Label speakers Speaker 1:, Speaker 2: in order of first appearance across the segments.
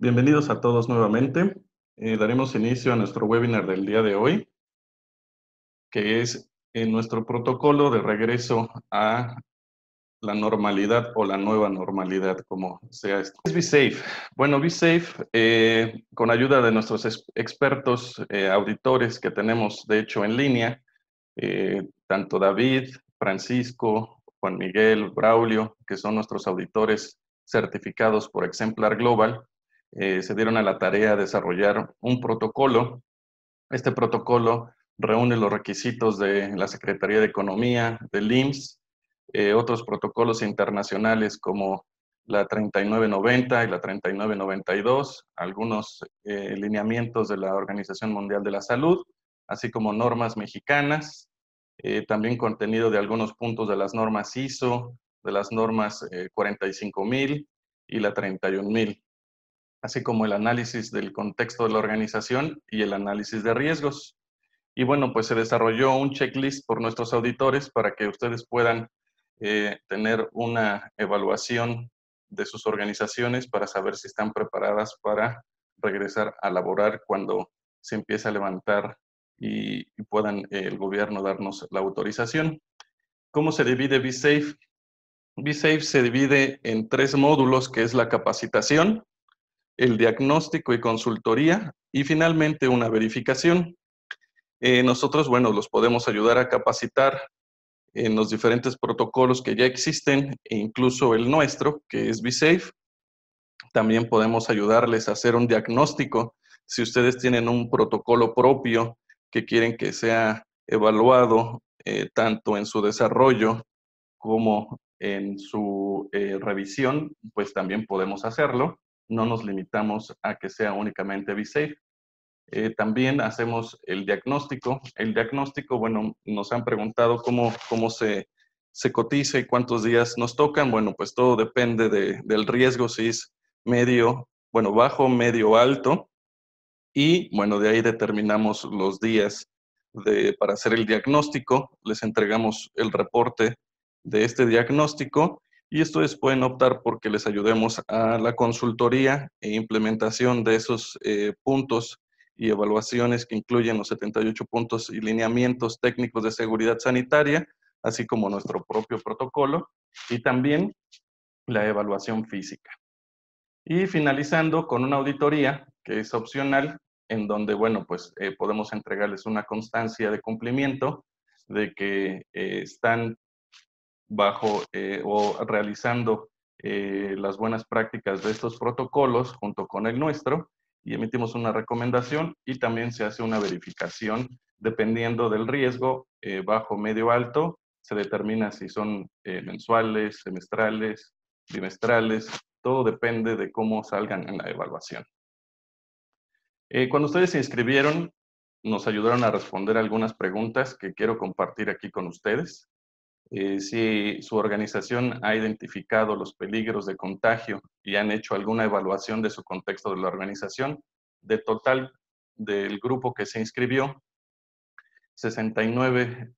Speaker 1: Bienvenidos a todos nuevamente. Daremos inicio a nuestro webinar del día de hoy, que es nuestro protocolo de regreso a la normalidad o la nueva normalidad, como sea esto. ¿Qué es BeSafe? Bueno, BeSafe, con ayuda de nuestros expertos auditores que tenemos, de hecho, en línea, tanto David, Francisco, Juan Miguel, Braulio, que son nuestros auditores certificados por Exemplar Global, se dieron a la tarea de desarrollar un protocolo. Este protocolo reúne los requisitos de la Secretaría de Economía, del IMSS, otros protocolos internacionales como la 3990 y la 3992, algunos lineamientos de la Organización Mundial de la Salud, así como normas mexicanas, también contenido de algunos puntos de las normas ISO, de las normas 45000 y la 31000, así como el análisis del contexto de la organización y el análisis de riesgos. Y bueno, pues se desarrolló un checklist por nuestros auditores para que ustedes puedan tener una evaluación de sus organizaciones para saber si están preparadas para regresar a laborar cuando se empiece a levantar y puedan el gobierno darnos la autorización. ¿Cómo se divide BeSafe? BeSafe se divide en 3 módulos, que es la capacitación, el diagnóstico y consultoría, y finalmente una verificación. Nosotros, bueno, los podemos ayudar a capacitar en los diferentes protocolos que ya existen, e incluso el nuestro, que es BeSafe. También podemos ayudarles a hacer un diagnóstico. Si ustedes tienen un protocolo propio que quieren que sea evaluado tanto en su desarrollo como en su revisión, pues también podemos hacerlo. No nos limitamos a que sea únicamente BeSafe. También hacemos el diagnóstico. El diagnóstico, bueno, nos han preguntado cómo se cotiza y cuántos días nos tocan. Bueno, pues todo depende del riesgo, si es medio, bueno, bajo, medio, alto. Y bueno, de ahí determinamos los días para hacer el diagnóstico. Les entregamos el reporte de este diagnóstico y ustedes pueden optar por que les ayudemos a la consultoría e implementación de esos puntos y evaluaciones que incluyen los 78 puntos y lineamientos técnicos de seguridad sanitaria, así como nuestro propio protocolo y también la evaluación física. Y finalizando con una auditoría, que es opcional, en donde, bueno, pues podemos entregarles una constancia de cumplimiento de que están bajo o realizando las buenas prácticas de estos protocolos junto con el nuestro, y emitimos una recomendación y también se hace una verificación dependiendo del riesgo, bajo, medio, alto. Se determina si son mensuales, semestrales, bimestrales, todo depende de cómo salgan en la evaluación. Cuando ustedes se inscribieron, nos ayudaron a responder algunas preguntas que quiero compartir aquí con ustedes. Si su organización ha identificado los peligros de contagio y han hecho alguna evaluación de su contexto de la organización, de total del grupo que se inscribió, 69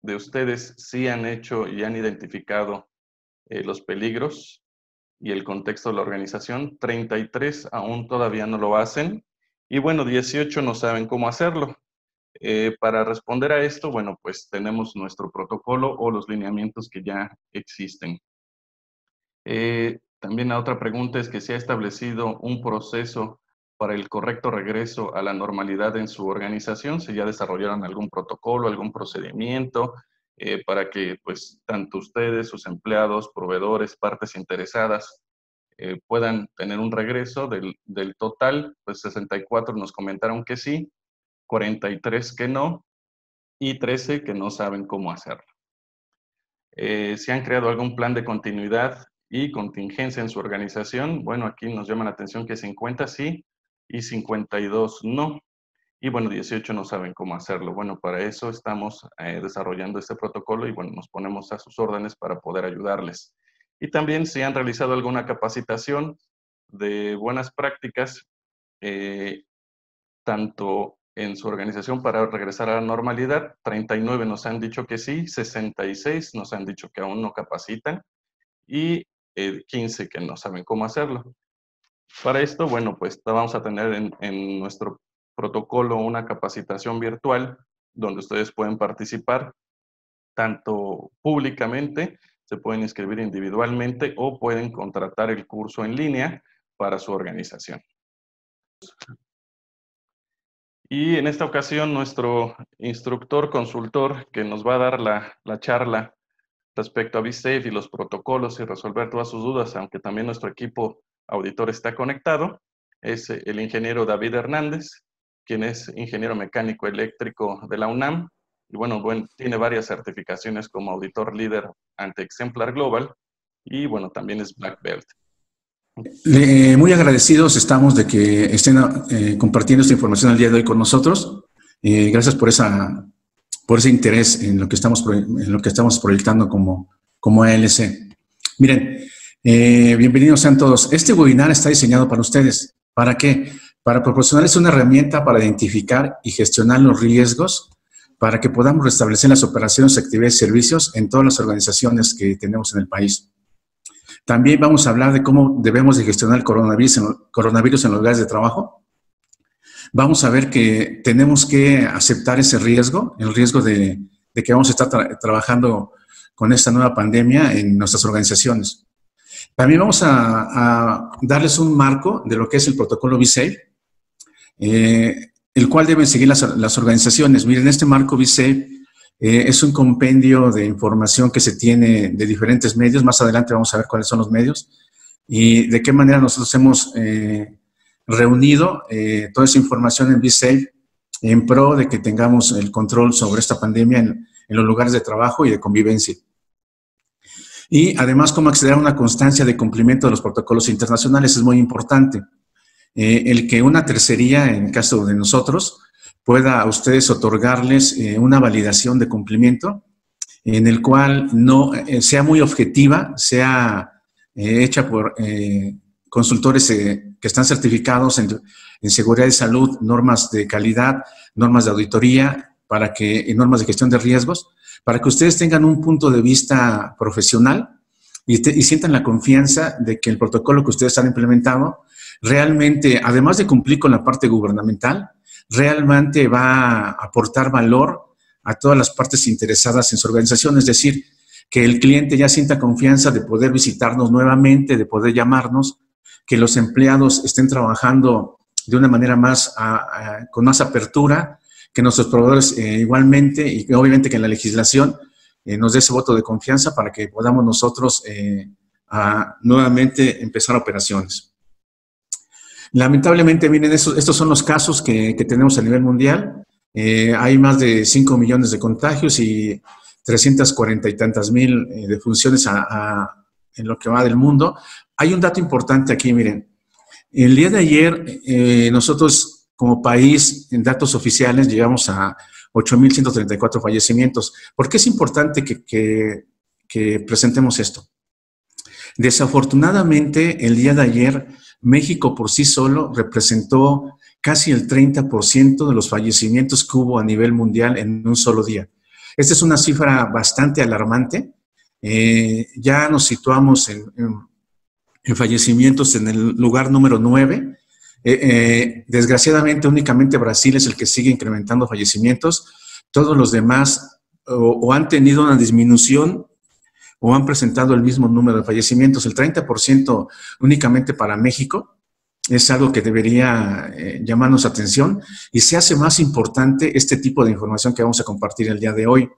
Speaker 1: de ustedes sí han hecho y han identificado los peligros y el contexto de la organización, 33 aún todavía no lo hacen, y bueno, 18 no saben cómo hacerlo. Para responder a esto, bueno, pues tenemos nuestro protocolo o los lineamientos que ya existen. También la otra pregunta es que se ha establecido un proceso para el correcto regreso a la normalidad en su organización, si ya desarrollaron algún protocolo, algún procedimiento, para que pues tanto ustedes, sus empleados, proveedores, partes interesadas, puedan tener un regreso del total, pues 64 nos comentaron que sí, 43 que no, y 13 que no saben cómo hacerlo. Si han creado algún plan de continuidad y contingencia en su organización, bueno, aquí nos llama la atención que 50 sí y 52 no. Y bueno, 18 no saben cómo hacerlo. Bueno, para eso estamos desarrollando este protocolo y bueno, nos ponemos a sus órdenes para poder ayudarles. Y también si han realizado alguna capacitación de buenas prácticas, eh, tanto en su organización para regresar a la normalidad, 39 nos han dicho que sí, 66 nos han dicho que aún no capacitan y 15 que no saben cómo hacerlo. Para esto, bueno, pues vamos a tener en nuestro protocolo una capacitación virtual donde ustedes pueden participar tanto públicamente, se pueden inscribir individualmente o pueden contratar el curso en línea para su organización. Y en esta ocasión nuestro instructor consultor que nos va a dar la charla respecto a BeSafe y los protocolos y resolver todas sus dudas, aunque también nuestro equipo auditor está conectado, es el ingeniero David Hernández, quien es ingeniero mecánico eléctrico de la UNAM, y bueno, tiene varias certificaciones como auditor líder ante Exemplar Global, y bueno, también es Black Belt.
Speaker 2: Muy agradecidos estamos de que estén compartiendo esta información el día de hoy con nosotros. Gracias por ese interés en lo que estamos proyectando como ALC. Miren, bienvenidos sean todos. Este webinar está diseñado para ustedes. ¿Para qué? Para proporcionarles una herramienta para identificar y gestionar los riesgos para que podamos restablecer las operaciones, actividades y servicios en todas las organizaciones que tenemos en el país. También vamos a hablar de cómo debemos de gestionar el coronavirus en los lugares de trabajo. Vamos a ver que tenemos que aceptar ese riesgo, el riesgo de que vamos a estar trabajando con esta nueva pandemia en nuestras organizaciones. También vamos a darles un marco de lo que es el protocolo BeSafe, el cual deben seguir las organizaciones. Miren, este marco BeSafe es un compendio de información que se tiene de diferentes medios. Más adelante vamos a ver cuáles son los medios y de qué manera nosotros hemos reunido toda esa información en BeSafe en pro de que tengamos el control sobre esta pandemia en los lugares de trabajo y de convivencia. Y además, cómo acceder a una constancia de cumplimiento de los protocolos internacionales es muy importante. El que una tercería, en caso de nosotros, pueda a ustedes otorgarles una validación de cumplimiento en el cual no sea muy objetiva, sea hecha por consultores que están certificados en seguridad de salud, normas de calidad, normas de auditoría, y normas de gestión de riesgos, para que ustedes tengan un punto de vista profesional y sientan la confianza de que el protocolo que ustedes han implementado realmente, además de cumplir con la parte gubernamental, realmente va a aportar valor a todas las partes interesadas en su organización, es decir, que el cliente ya sienta confianza de poder visitarnos nuevamente, de poder llamarnos, que los empleados estén trabajando de una manera con más apertura, que nuestros proveedores igualmente, y obviamente que en la legislación nos dé ese voto de confianza para que podamos nosotros nuevamente empezar operaciones. Lamentablemente, miren, estos son los casos que tenemos a nivel mundial. Hay más de 5 millones de contagios y 340 y tantas mil defunciones en lo que va del mundo. Hay un dato importante aquí, miren. El día de ayer, nosotros como país, en datos oficiales, llegamos a 8,134 fallecimientos. ¿Por qué es importante que presentemos esto? Desafortunadamente, el día de ayer, México por sí solo representó casi el 30% de los fallecimientos que hubo a nivel mundial en un solo día. Esta es una cifra bastante alarmante. Ya nos situamos en fallecimientos en el lugar número 9. Desgraciadamente, únicamente Brasil es el que sigue incrementando fallecimientos. Todos los demás o han tenido una disminución o han presentado el mismo número de fallecimientos. El 30% únicamente para México es algo que debería llamarnos atención y se hace más importante este tipo de información que vamos a compartir el día de hoy.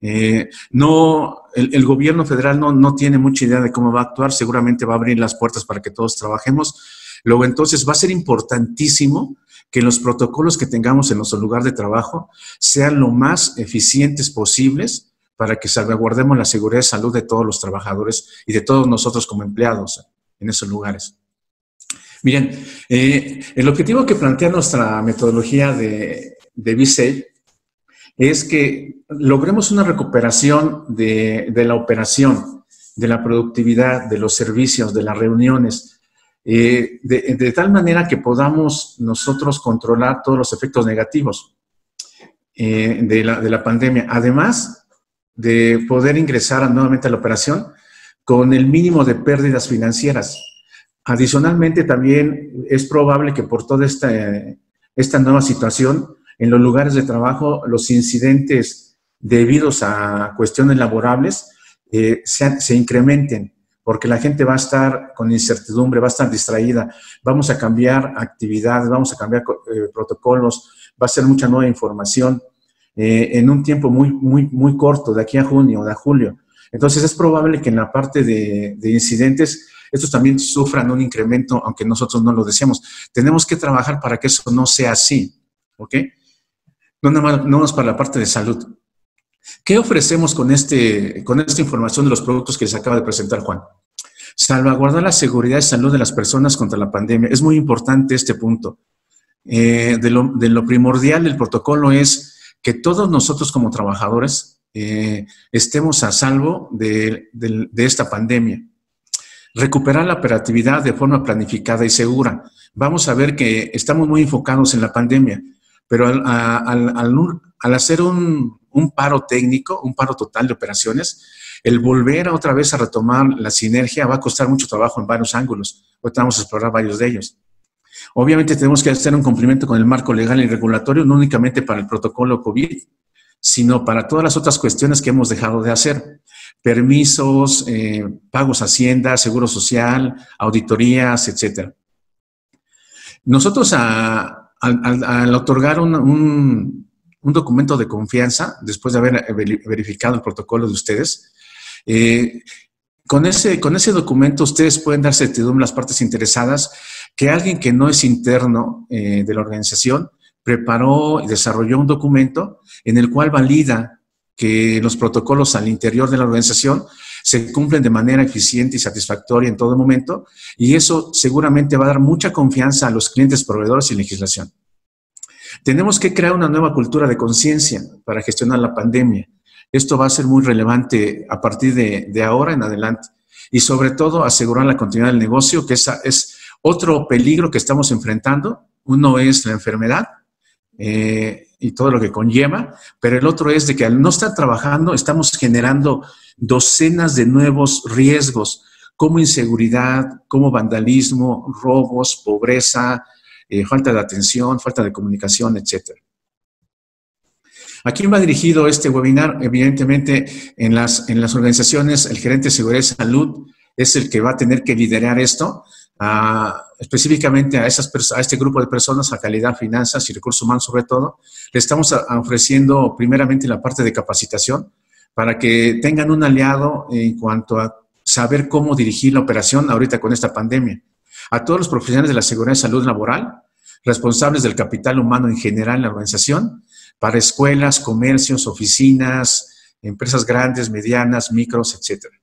Speaker 2: El gobierno federal no tiene mucha idea de cómo va a actuar, seguramente va a abrir las puertas para que todos trabajemos. Luego, entonces, va a ser importantísimo que los protocolos que tengamos en nuestro lugar de trabajo sean lo más eficientes posibles para que salvaguardemos la seguridad de salud de todos los trabajadores y de todos nosotros como empleados en esos lugares. Miren, el objetivo que plantea nuestra metodología de BeSafe es que logremos una recuperación de la operación, de la productividad, de los servicios, de las reuniones, de tal manera que podamos nosotros controlar todos los efectos negativos de la pandemia. Además de poder ingresar nuevamente a la operación con el mínimo de pérdidas financieras. Adicionalmente, también es probable que por toda esta nueva situación, en los lugares de trabajo, los incidentes debidos a cuestiones laborables se incrementen, porque la gente va a estar con incertidumbre, va a estar distraída, vamos a cambiar actividades, vamos a cambiar protocolos, va a ser mucha nueva información en un tiempo muy corto, de aquí a junio o de julio. Entonces, es probable que en la parte de incidentes estos también sufran un incremento, aunque nosotros no lo deseamos. Tenemos que trabajar para que eso no sea así, ¿ok? No nada más para la parte de salud. ¿Qué ofrecemos con esta información de los productos que les acaba de presentar Juan? Salvaguardar la seguridad y salud de las personas contra la pandemia. Es muy importante este punto. De lo primordial del protocolo es que todos nosotros como trabajadores estemos a salvo de esta pandemia. Recuperar la operatividad de forma planificada y segura. Vamos a ver que estamos muy enfocados en la pandemia, pero al hacer un paro técnico, un paro total de operaciones, el volver otra vez a retomar la sinergia va a costar mucho trabajo en varios ángulos. Ahorita vamos a explorar varios de ellos. Obviamente tenemos que hacer un cumplimiento con el marco legal y regulatorio, no únicamente para el protocolo COVID, sino para todas las otras cuestiones que hemos dejado de hacer. Permisos, pagos a Hacienda, Seguro Social, auditorías, etc. Nosotros al otorgar un documento de confianza, después de haber verificado el protocolo de ustedes, con ese documento ustedes pueden dar certidumbre a las partes interesadas que alguien que no es interno de la organización preparó y desarrolló un documento en el cual valida que los protocolos al interior de la organización se cumplen de manera eficiente y satisfactoria en todo momento, y eso seguramente va a dar mucha confianza a los clientes, proveedores y legislación. Tenemos que crear una nueva cultura de conciencia para gestionar la pandemia. Esto va a ser muy relevante a partir de ahora en adelante, y sobre todo asegurar la continuidad del negocio, que esa es otro peligro que estamos enfrentando. Uno es la enfermedad, y todo lo que conlleva, pero el otro es de que al no estar trabajando estamos generando docenas de nuevos riesgos, como inseguridad, como vandalismo, robos, pobreza, falta de atención, falta de comunicación, etc. ¿A quién va dirigido este webinar? Evidentemente, en las organizaciones, el gerente de seguridad y salud es el que va a tener que liderar esto, específicamente a este grupo de personas, a calidad, finanzas y recursos humanos sobre todo. Le estamos ofreciendo primeramente la parte de capacitación para que tengan un aliado en cuanto a saber cómo dirigir la operación ahorita con esta pandemia. A todos los profesionales de la seguridad y salud laboral, responsables del capital humano en general en la organización, para escuelas, comercios, oficinas, empresas grandes, medianas, micros, etcétera.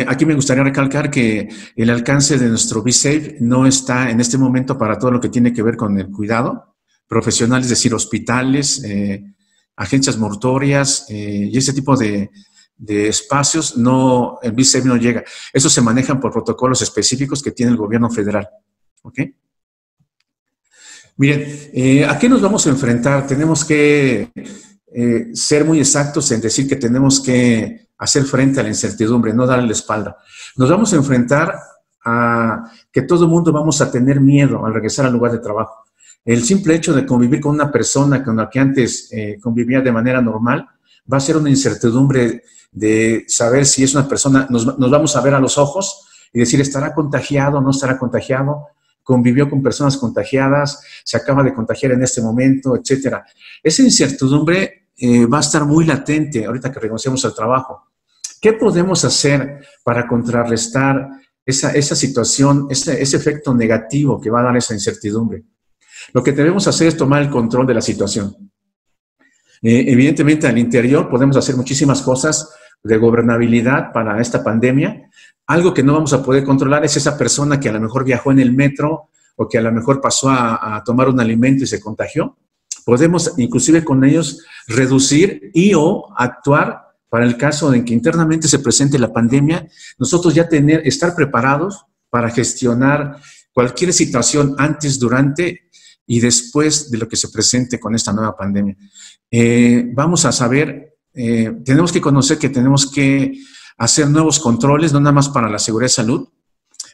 Speaker 2: Aquí me gustaría recalcar que el alcance de nuestro BeSafe no está en este momento para todo lo que tiene que ver con el cuidado profesional, es decir, hospitales, agencias mortuorias y ese tipo de espacios. No, el BeSafe no llega. Eso se manejan por protocolos específicos que tiene el gobierno federal. ¿Ok? Miren, ¿a qué nos vamos a enfrentar? Tenemos que ser muy exactos en decir que tenemos que hacer frente a la incertidumbre, no darle la espalda. Nos vamos a enfrentar a que todo el mundo vamos a tener miedo al regresar al lugar de trabajo. El simple hecho de convivir con una persona con la que antes convivía de manera normal va a ser una incertidumbre de saber si es una persona, nos vamos a ver a los ojos y decir, ¿estará contagiado o no estará contagiado? Convivió con personas contagiadas, se acaba de contagiar en este momento, etcétera. Esa incertidumbre va a estar muy latente ahorita que renunciamos al trabajo. ¿Qué podemos hacer para contrarrestar esa situación, ese efecto negativo que va a dar esa incertidumbre? Lo que debemos hacer es tomar el control de la situación. Evidentemente, al interior podemos hacer muchísimas cosas de gobernabilidad para esta pandemia. Algo que no vamos a poder controlar es esa persona que a lo mejor viajó en el metro o que a lo mejor pasó a tomar un alimento y se contagió. Podemos, inclusive con ellos, reducir y o actuar para el caso en que internamente se presente la pandemia, nosotros ya estar preparados para gestionar cualquier situación antes, durante y después de lo que se presente con esta nueva pandemia. Vamos a saber, tenemos que conocer que tenemos que hacer nuevos controles, no nada más para la seguridad y salud,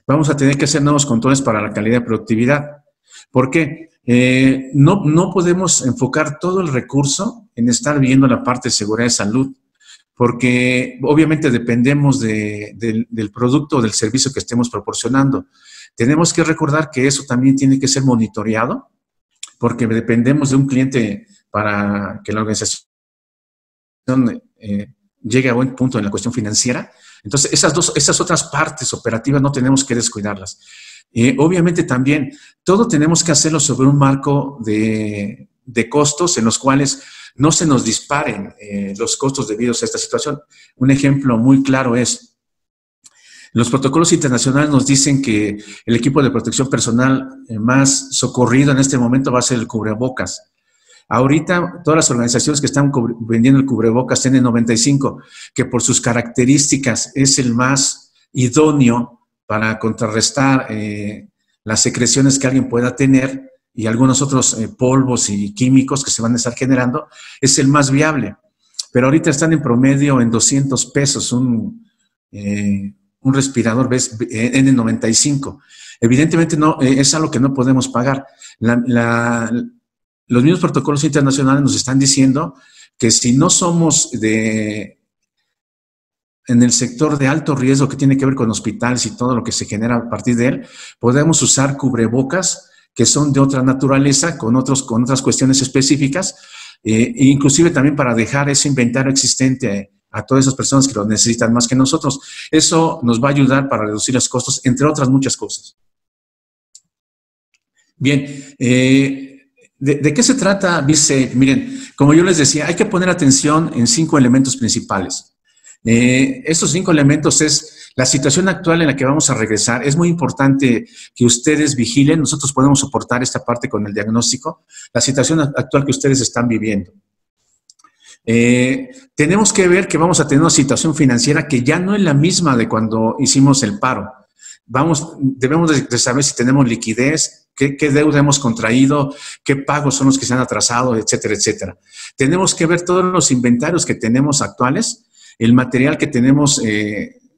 Speaker 2: vamos a tener que hacer nuevos controles para la calidad y productividad. ¿Por qué? No podemos enfocar todo el recurso en estar viendo la parte de seguridad de salud, porque obviamente dependemos del producto o del servicio que estemos proporcionando. Tenemos que recordar que eso también tiene que ser monitoreado, porque dependemos de un cliente para que la organización llegue a buen punto en la cuestión financiera. Entonces, esas otras partes operativas no tenemos que descuidarlas. Obviamente también, todo tenemos que hacerlo sobre un marco de costos en los cuales no se nos disparen los costos debidos a esta situación. Un ejemplo muy claro es, los protocolos internacionales nos dicen que el equipo de protección personal más socorrido en este momento va a ser el cubrebocas. Ahorita todas las organizaciones que están vendiendo el cubrebocas N95, que por sus características es el más idóneo para contrarrestar las secreciones que alguien pueda tener y algunos otros polvos y químicos que se van a estar generando, es el más viable. Pero ahorita están en promedio en 200 pesos un respirador N95. Evidentemente no, es algo que no podemos pagar. Los mismos protocolos internacionales nos están diciendo que si no somos en el sector de alto riesgo que tiene que ver con hospitales y todo lo que se genera a partir de él, podemos usar cubrebocas que son de otra naturaleza, con otras cuestiones específicas, e inclusive también para dejar ese inventario existente a todas esas personas que lo necesitan más que nosotros. Eso nos va a ayudar para reducir los costos, entre otras muchas cosas. Bien, ¿de qué se trata BSafe? Miren, como yo les decía, hay que poner atención en 5 elementos principales. Estos 5 elementos es la situación actual en la que vamos a regresar. Es muy importante que ustedes vigilen. Nosotros podemos soportar esta parte con el diagnóstico. La situación actual que ustedes están viviendo. Tenemos que ver que vamos a tener una situación financiera que ya no es la misma de cuando hicimos el paro. Debemos de saber si tenemos liquidez, qué deuda hemos contraído, qué pagos son los que se han atrasado, etcétera, etcétera. Tenemos que ver todos los inventarios que tenemos actuales, el material que tenemos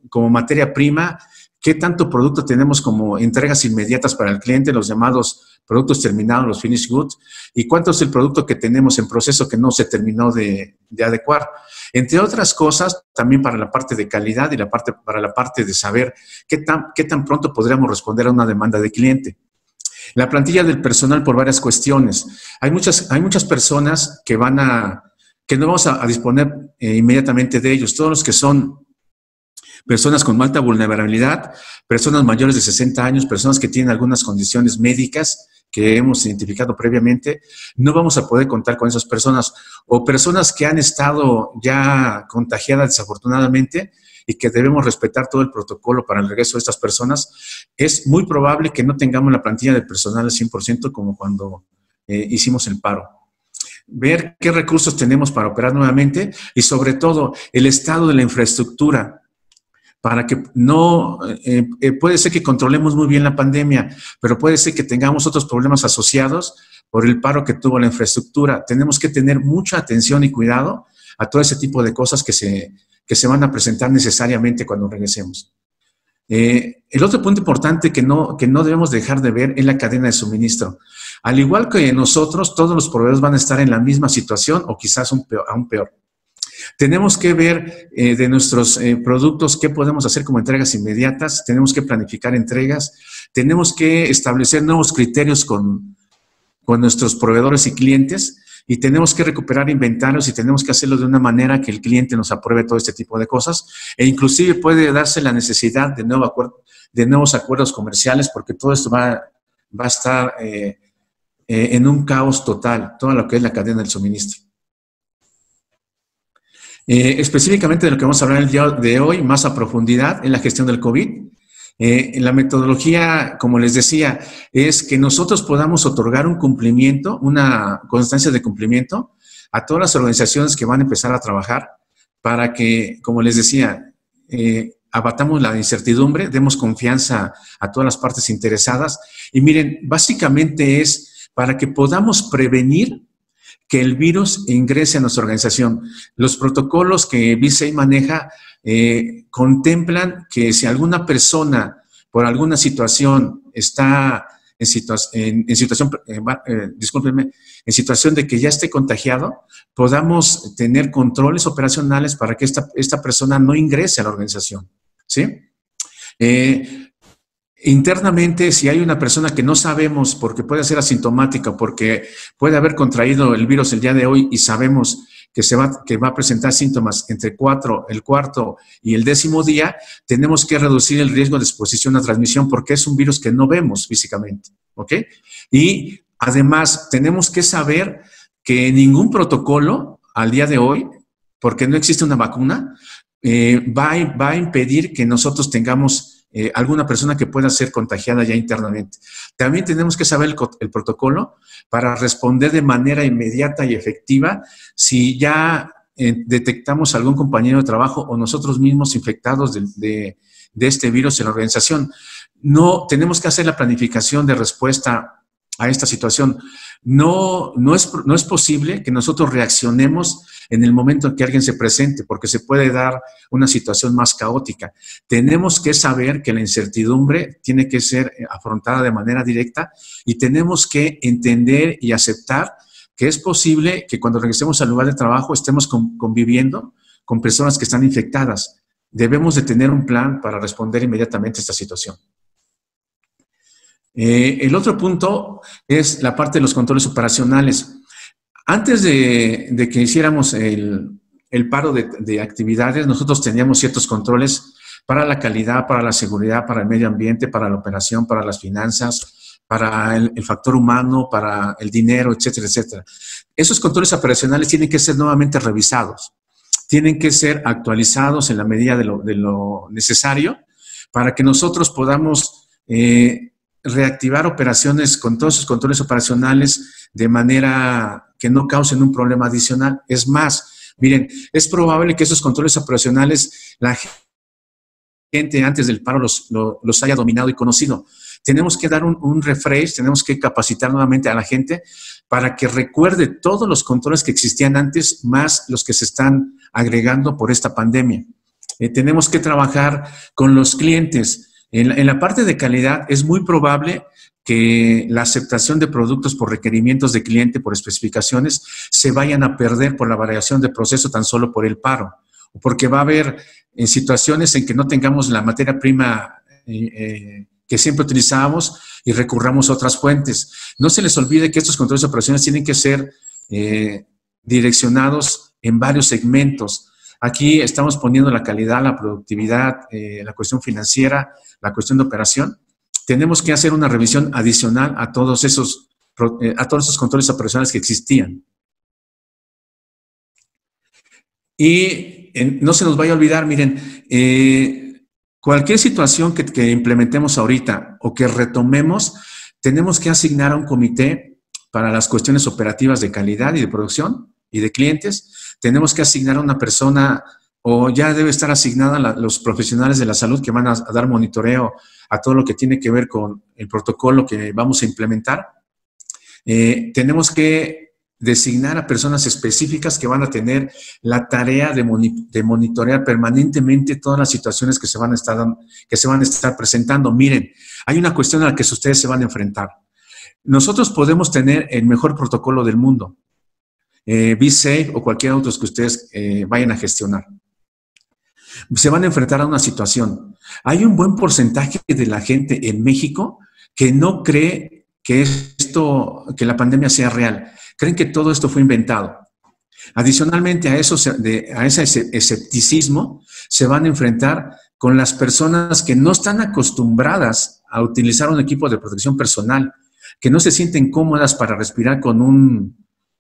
Speaker 2: como materia prima, qué tanto producto tenemos como entregas inmediatas para el cliente, los llamados productos terminados, los finished goods, y cuánto es el producto que tenemos en proceso que no se terminó de adecuar. Entre otras cosas, también para la parte de calidad y para la parte de saber qué tan pronto podríamos responder a una demanda de cliente. La plantilla del personal por varias cuestiones. Hay muchas personas que no vamos a disponer inmediatamente de ellos. Todos los que son personas con alta vulnerabilidad, personas mayores de 60 años, personas que tienen algunas condiciones médicas que hemos identificado previamente, no vamos a poder contar con esas personas, o personas que han estado ya contagiadas desafortunadamente y que debemos respetar todo el protocolo para el regreso de estas personas. Es muy probable que no tengamos la plantilla de personal al 100% como cuando hicimos el paro. Ver qué recursos tenemos para operar nuevamente y sobre todo el estado de la infraestructura, para que no, puede ser que controlemos muy bien la pandemia, pero puede ser que tengamos otros problemas asociados por el paro que tuvo la infraestructura. Tenemos que tener mucha atención y cuidado a todo ese tipo de cosas que se van a presentar necesariamente cuando regresemos. El otro punto importante que no debemos dejar de ver es la cadena de suministro. Al igual que nosotros, todos los proveedores van a estar en la misma situación o quizás aún peor. Tenemos que ver de nuestros productos qué podemos hacer como entregas inmediatas, tenemos que planificar entregas, tenemos que establecer nuevos criterios con nuestros proveedores y clientes y tenemos que recuperar inventarios y tenemos que hacerlo de una manera que el cliente nos apruebe todo este tipo de cosas e inclusive puede darse la necesidad de nuevos acuerdos comerciales porque todo esto va a estar en un caos total, todo lo que es la cadena del suministro. Específicamente de lo que vamos a hablar el día de hoy, más a profundidad, en la gestión del COVID. La metodología, como les decía, es que nosotros podamos otorgar un cumplimiento, una constancia de cumplimiento a todas las organizaciones que van a empezar a trabajar para que, como les decía, abatamos la incertidumbre, demos confianza a todas las partes interesadas. Y miren, básicamente es para que podamos prevenir que el virus ingrese a nuestra organización. Los protocolos que BSafe maneja contemplan que si alguna persona por alguna situación está en situación, discúlpenme, en situación de que ya esté contagiado, podamos tener controles operacionales para que esta persona no ingrese a la organización, ¿sí? Internamente, si hay una persona que no sabemos porque puede ser asintomática, porque puede haber contraído el virus el día de hoy y sabemos que va a presentar síntomas entre el cuarto y el 10º día, tenemos que reducir el riesgo de exposición a transmisión porque es un virus que no vemos físicamente, ¿ok? Y además tenemos que saber que ningún protocolo al día de hoy, porque no existe una vacuna, va a impedir que nosotros tengamos alguna persona que pueda ser contagiada ya internamente. También tenemos que saber el protocolo para responder de manera inmediata y efectiva si ya detectamos algún compañero de trabajo o nosotros mismos infectados de este virus en la organización. No tenemos que hacer la planificación de respuesta a esta situación. No es posible que nosotros reaccionemos en el momento en que alguien se presente, porque se puede dar una situación más caótica. Tenemos que saber que la incertidumbre tiene que ser afrontada de manera directa y tenemos que entender y aceptar que es posible que cuando regresemos al lugar de trabajo estemos conviviendo con personas que están infectadas. Debemos de tener un plan para responder inmediatamente a esta situación. El otro punto es la parte de los controles operacionales. Antes de que hiciéramos el paro de actividades, nosotros teníamos ciertos controles para la calidad, para la seguridad, para el medio ambiente, para la operación, para las finanzas, para el factor humano, para el dinero, etcétera, etcétera. Esos controles operacionales tienen que ser nuevamente revisados, tienen que ser actualizados en la medida de lo necesario para que nosotros podamos reactivar operaciones con todos esos controles operacionales de manera que no causen un problema adicional. Es más, miren, es probable que esos controles operacionales la gente antes del paro los haya dominado y conocido. Tenemos que dar un refresh, tenemos que capacitar nuevamente a la gente para que recuerde todos los controles que existían antes, más los que se están agregando por esta pandemia. Tenemos que trabajar con los clientes. En la parte de calidad es muy probable que la aceptación de productos por requerimientos de cliente, por especificaciones, se vayan a perder por la variación de proceso tan solo por el paro, o porque va a haber situaciones en que no tengamos la materia prima que siempre utilizábamos y recurramos a otras fuentes. No se les olvide que estos controles de operaciones tienen que ser direccionados en varios segmentos. Aquí estamos poniendo la calidad, la productividad, la cuestión financiera, la cuestión de operación. Tenemos que hacer una revisión adicional a todos esos controles operacionales que existían. Y no se nos vaya a olvidar, miren, cualquier situación que implementemos ahorita o que retomemos, tenemos que asignar a un comité para las cuestiones operativas de calidad y de producción y de clientes. Tenemos que asignar a una persona, o ya debe estar asignada los profesionales de la salud que van a dar monitoreo a todo lo que tiene que ver con el protocolo que vamos a implementar. Tenemos que designar a personas específicas que van a tener la tarea de monitorear permanentemente todas las situaciones que se van a estar presentando. Miren, hay una cuestión a la que ustedes se van a enfrentar. Nosotros podemos tener el mejor protocolo del mundo, BeSafe o cualquier otro que ustedes vayan a gestionar. Se van a enfrentar a una situación. Hay un buen porcentaje de la gente en México que no cree que la pandemia sea real. Creen que todo esto fue inventado. Adicionalmente a ese escepticismo, se van a enfrentar con las personas que no están acostumbradas a utilizar un equipo de protección personal, que no se sienten cómodas para respirar con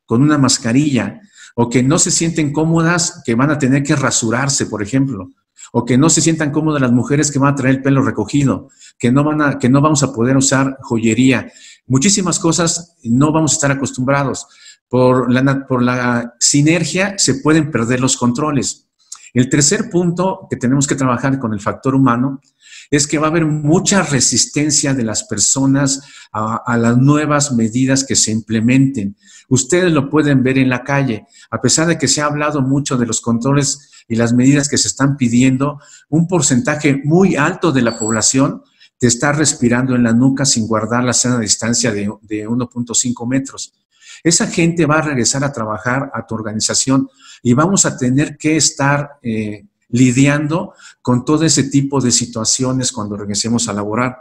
Speaker 2: una mascarilla, o que no se sienten cómodas que van a tener que rasurarse, por ejemplo, o que no se sientan cómodas las mujeres que van a traer el pelo recogido, que no vamos a poder usar joyería. Muchísimas cosas no vamos a estar acostumbrados. Por la sinergia se pueden perder los controles. El tercer punto que tenemos que trabajar con el factor humano es que va a haber mucha resistencia de las personas a las nuevas medidas que se implementen. Ustedes lo pueden ver en la calle. A pesar de que se ha hablado mucho de los controles y las medidas que se están pidiendo, un porcentaje muy alto de la población te está respirando en la nuca sin guardar la sana distancia de 1.5 metros. Esa gente va a regresar a trabajar a tu organización y vamos a tener que estar lidiando con todo ese tipo de situaciones cuando regresemos a laborar.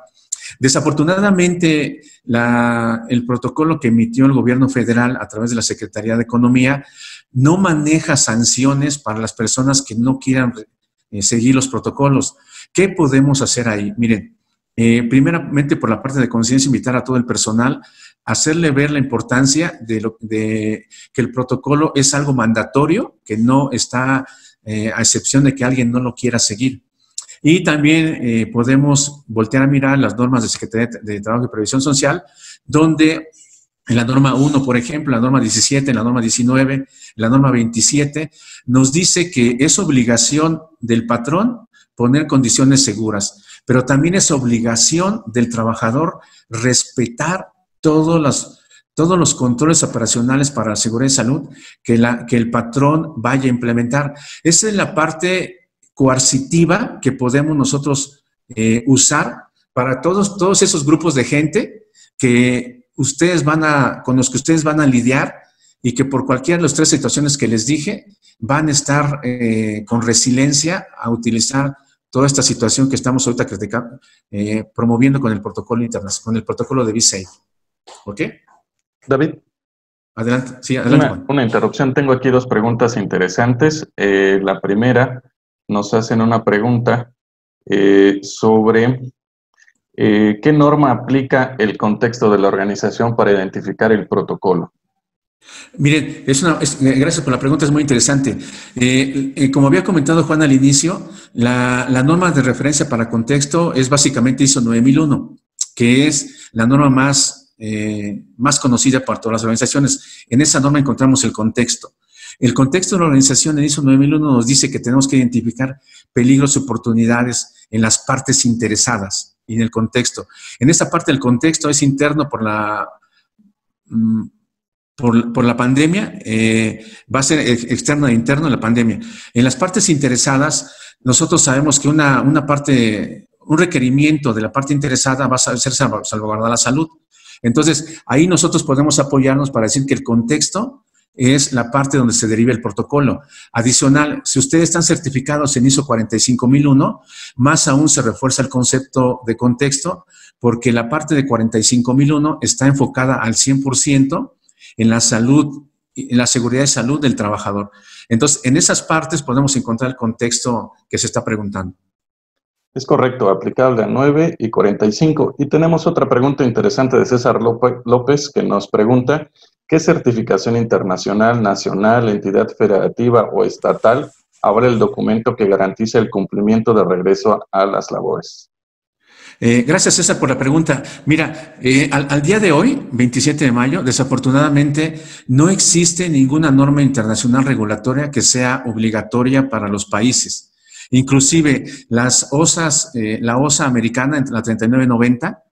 Speaker 2: Desafortunadamente, el protocolo que emitió el gobierno federal a través de la Secretaría de Economía no maneja sanciones para las personas que no quieran seguir los protocolos. ¿Qué podemos hacer ahí? Miren, primeramente por la parte de conciencia, invitar a todo el personal, hacerle ver la importancia de que el protocolo es algo mandatorio, que no está a excepción de que alguien no lo quiera seguir. Y también podemos voltear a mirar las normas de Secretaría de Trabajo y Previsión Social, donde en la norma 1, por ejemplo, la norma 17, la norma 19, la norma 27, nos dice que es obligación del patrón poner condiciones seguras, pero también es obligación del trabajador respetar todos los controles operacionales para la seguridad y salud que el patrón vaya a implementar. Esa es la parte coercitiva que podemos nosotros usar para todos esos grupos de gente que con los que ustedes van a lidiar y que por cualquiera de las tres situaciones que les dije van a estar con resiliencia a utilizar toda esta situación que estamos ahorita promoviendo con el protocolo internacional, con el protocolo de BeSafe. ¿Ok?
Speaker 1: David.
Speaker 2: Adelante. Sí, adelante.
Speaker 1: Una interrupción. Tengo aquí dos preguntas interesantes. La primera, nos hacen una pregunta sobre qué norma aplica el contexto de la organización para identificar el protocolo.
Speaker 2: Miren, gracias por la pregunta, es muy interesante. Como había comentado Juan al inicio, la norma de referencia para contexto es básicamente ISO 9001, que es la norma más conocida por todas las organizaciones. En esa norma encontramos el contexto. El contexto de la organización en ISO 9001 nos dice que tenemos que identificar peligros y oportunidades en las partes interesadas y en el contexto. En esta parte del contexto es interno por la pandemia, va a ser externo e interno en la pandemia. En las partes interesadas, nosotros sabemos que un requerimiento de la parte interesada va a ser salvaguardar la salud. Entonces, ahí nosotros podemos apoyarnos para decir que el contexto es la parte donde se deriva el protocolo. Adicional, si ustedes están certificados en ISO 45001, más aún se refuerza el concepto de contexto, porque la parte de 45001 está enfocada al 100% en la salud, en la seguridad y salud del trabajador. Entonces, en esas partes podemos encontrar el contexto que se está preguntando.
Speaker 1: Es correcto, aplicable a 9 y 45. Y tenemos otra pregunta interesante de César López que nos pregunta, ¿qué certificación internacional, nacional, entidad federativa o estatal avala el documento que garantiza el cumplimiento de regreso a las labores?
Speaker 2: Gracias, César, por la pregunta. Mira, al día de hoy, 27 de mayo, desafortunadamente no existe ninguna norma internacional regulatoria que sea obligatoria para los países. Inclusive las OSAs, la OSA americana, la 3990,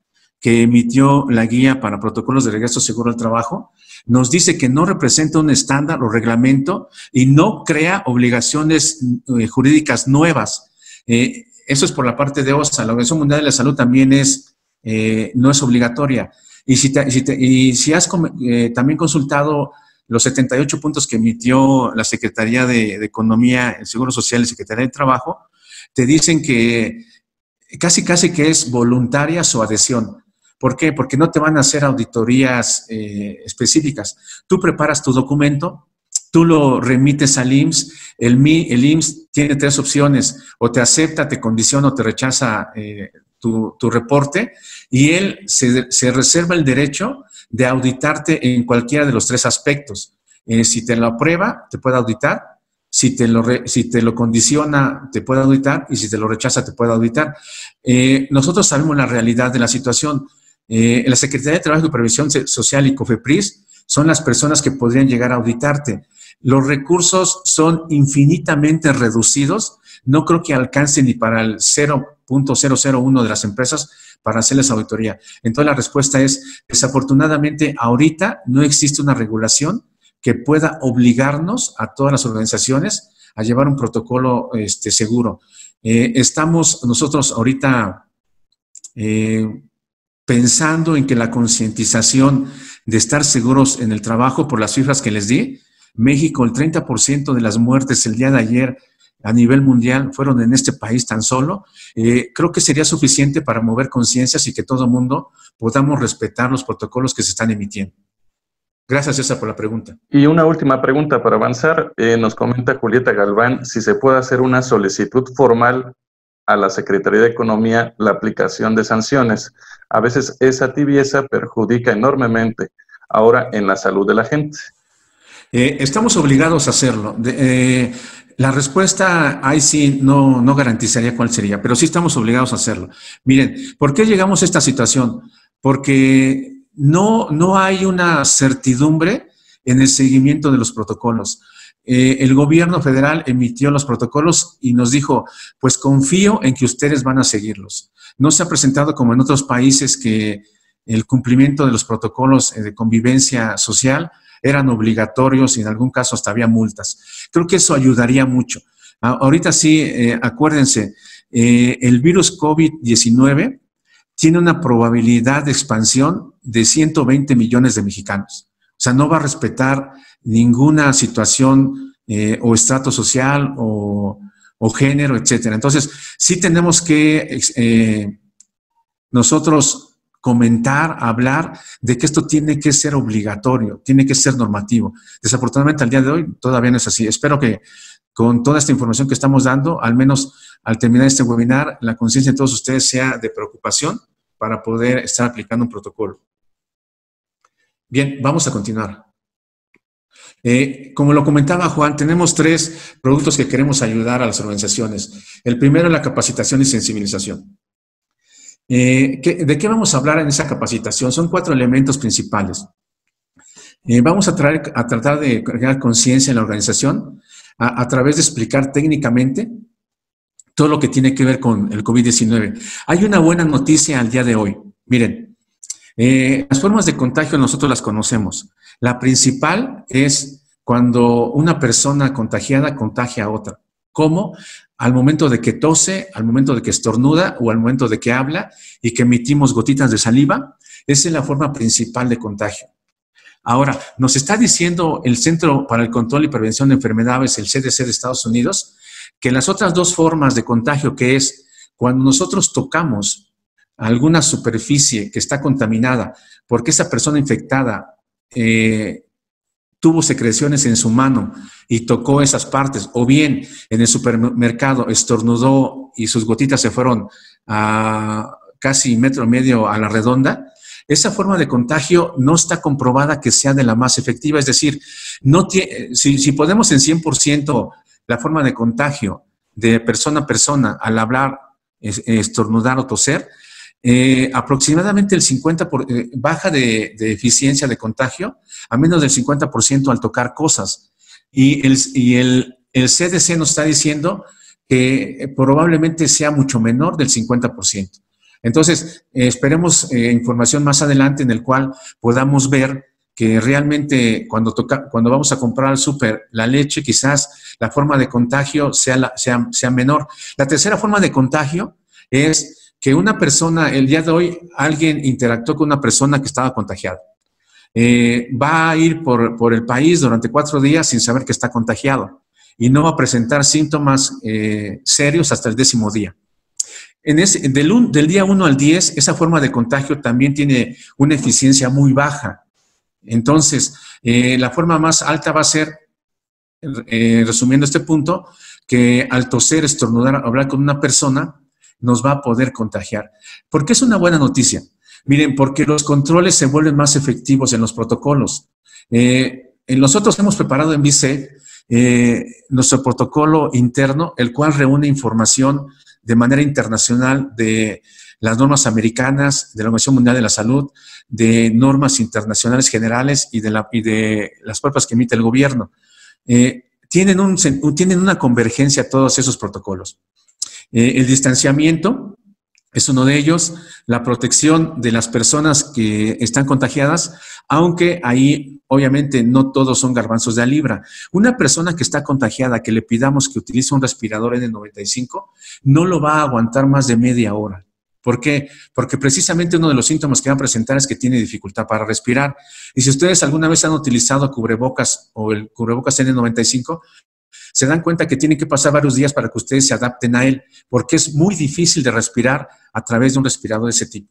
Speaker 2: que emitió la guía para protocolos de regreso seguro al trabajo, nos dice que no representa un estándar o reglamento y no crea obligaciones jurídicas nuevas. Eso es por la parte de OSA. La Organización Mundial de la Salud también no es obligatoria. Y si has también consultado los 78 puntos que emitió la Secretaría de Economía, el Seguro Social y Secretaría de Trabajo, te dicen que casi que es voluntaria su adhesión. ¿Por qué? Porque no te van a hacer auditorías específicas. Tú preparas tu documento, tú lo remites al IMSS, el IMSS tiene tres opciones, o te acepta, te condiciona o te rechaza tu reporte, y él se reserva el derecho de auditarte en cualquiera de los tres aspectos. Si te lo aprueba, te puede auditar. Si te lo condiciona, te puede auditar. Y si te lo rechaza, te puede auditar. Nosotros sabemos la realidad de la situación. La Secretaría de Trabajo y Previsión Social y COFEPRIS son las personas que podrían llegar a auditarte. Los recursos son infinitamente reducidos. No creo que alcance ni para el 0.001 de las empresas para hacerles auditoría. Entonces, la respuesta es, desafortunadamente, ahorita no existe una regulación que pueda obligarnos a todas las organizaciones a llevar un protocolo seguro. Estamos nosotros ahorita pensando en que la concientización de estar seguros en el trabajo, por las cifras que les di, México, el 30% de las muertes el día de ayer a nivel mundial fueron en este país tan solo. Creo que sería suficiente para mover conciencias y que todo el mundo podamos respetar los protocolos que se están emitiendo. Gracias, César, por la pregunta.
Speaker 1: Y una última pregunta para avanzar. Nos comenta Julieta Galván si se puede hacer una solicitud formal a la Secretaría de Economía la aplicación de sanciones. A veces esa tibieza perjudica enormemente ahora en la salud de la gente.
Speaker 2: Estamos obligados a hacerlo. La respuesta ahí sí no garantizaría cuál sería, pero sí estamos obligados a hacerlo. Miren, ¿por qué llegamos a esta situación? Porque no hay una certidumbre en el seguimiento de los protocolos. El gobierno federal emitió los protocolos y nos dijo, pues confío en que ustedes van a seguirlos. No se ha presentado como en otros países que el cumplimiento de los protocolos de convivencia social eran obligatorios y en algún caso hasta había multas. Creo que eso ayudaría mucho. Ahorita sí, acuérdense, el virus COVID-19 tiene una probabilidad de expansión de 120 millones de mexicanos. O sea, no va a respetar ninguna situación o estrato social o género, etcétera. Entonces, sí tenemos que nosotros comentar, hablar de que esto tiene que ser obligatorio, tiene que ser normativo. Desafortunadamente, al día de hoy todavía no es así. Espero que con toda esta información que estamos dando, al menos al terminar este webinar, la conciencia de todos ustedes sea de preocupación para poder estar aplicando un protocolo. Bien, vamos a continuar. Como lo comentaba Juan, tenemos 3 productos que queremos ayudar a las organizaciones. El primero es la capacitación y sensibilización. ¿De qué vamos a hablar en esa capacitación? Son 4 elementos principales. Vamos a tratar de crear conciencia en la organización a través de explicar técnicamente todo lo que tiene que ver con el COVID-19. Hay una buena noticia al día de hoy. Miren, las formas de contagio nosotros las conocemos. La principal es cuando una persona contagiada contagia a otra. ¿Cómo? Al momento de que tose, al momento de que estornuda o al momento de que habla y que emitimos gotitas de saliva. Esa es la forma principal de contagio. Ahora, nos está diciendo el Centro para el Control y Prevención de Enfermedades, el CDC de Estados Unidos, que las otras 2 formas de contagio, que es cuando nosotros tocamos alguna superficie que está contaminada porque esa persona infectada tuvo secreciones en su mano y tocó esas partes, o bien en el supermercado estornudó y sus gotitas se fueron a casi 1,5 metros a la redonda, esa forma de contagio no está comprobada que sea de la más efectiva. Es decir, si podemos en 100% la forma de contagio de persona a persona al hablar, estornudar o toser, aproximadamente el 50% baja de eficiencia de contagio a menos del 50% al tocar cosas. Y el CDC nos está diciendo que probablemente sea mucho menor del 50%. Entonces, esperemos información más adelante en el cual podamos ver que realmente cuando vamos a comprar al súper la leche, quizás la forma de contagio sea menor. La tercera forma de contagio es que una persona, el día de hoy, alguien interactuó con una persona que estaba contagiada. Va a ir por el país durante 4 días sin saber que está contagiado y no va a presentar síntomas serios hasta el 10º día. Del día 1 al 10, esa forma de contagio también tiene una eficiencia muy baja. Entonces, la forma más alta va a ser, resumiendo este punto, que al toser, estornudar, hablar con una persona, nos va a poder contagiar. ¿Por qué es una buena noticia? Miren, porque los controles se vuelven más efectivos en los protocolos. Nosotros hemos preparado en BICE nuestro protocolo interno, el cual reúne información de manera internacional de las normas americanas, de la Organización Mundial de la Salud, de normas internacionales generales y de las propias que emite el gobierno. Tienen una convergencia todos esos protocolos. El distanciamiento es uno de ellos, la protección de las personas que están contagiadas, aunque ahí obviamente no todos son garbanzos de a libra. Una persona que está contagiada, que le pidamos que utilice un respirador N95, no lo va a aguantar más de media hora, ¿Por qué? Porque precisamente uno de los síntomas que va a presentar es que tiene dificultad para respirar. Y si ustedes alguna vez han utilizado cubrebocas o el cubrebocas N95, se dan cuenta que tienen que pasar varios días para que ustedes se adapten a él, porque es muy difícil de respirar a través de un respirador de ese tipo.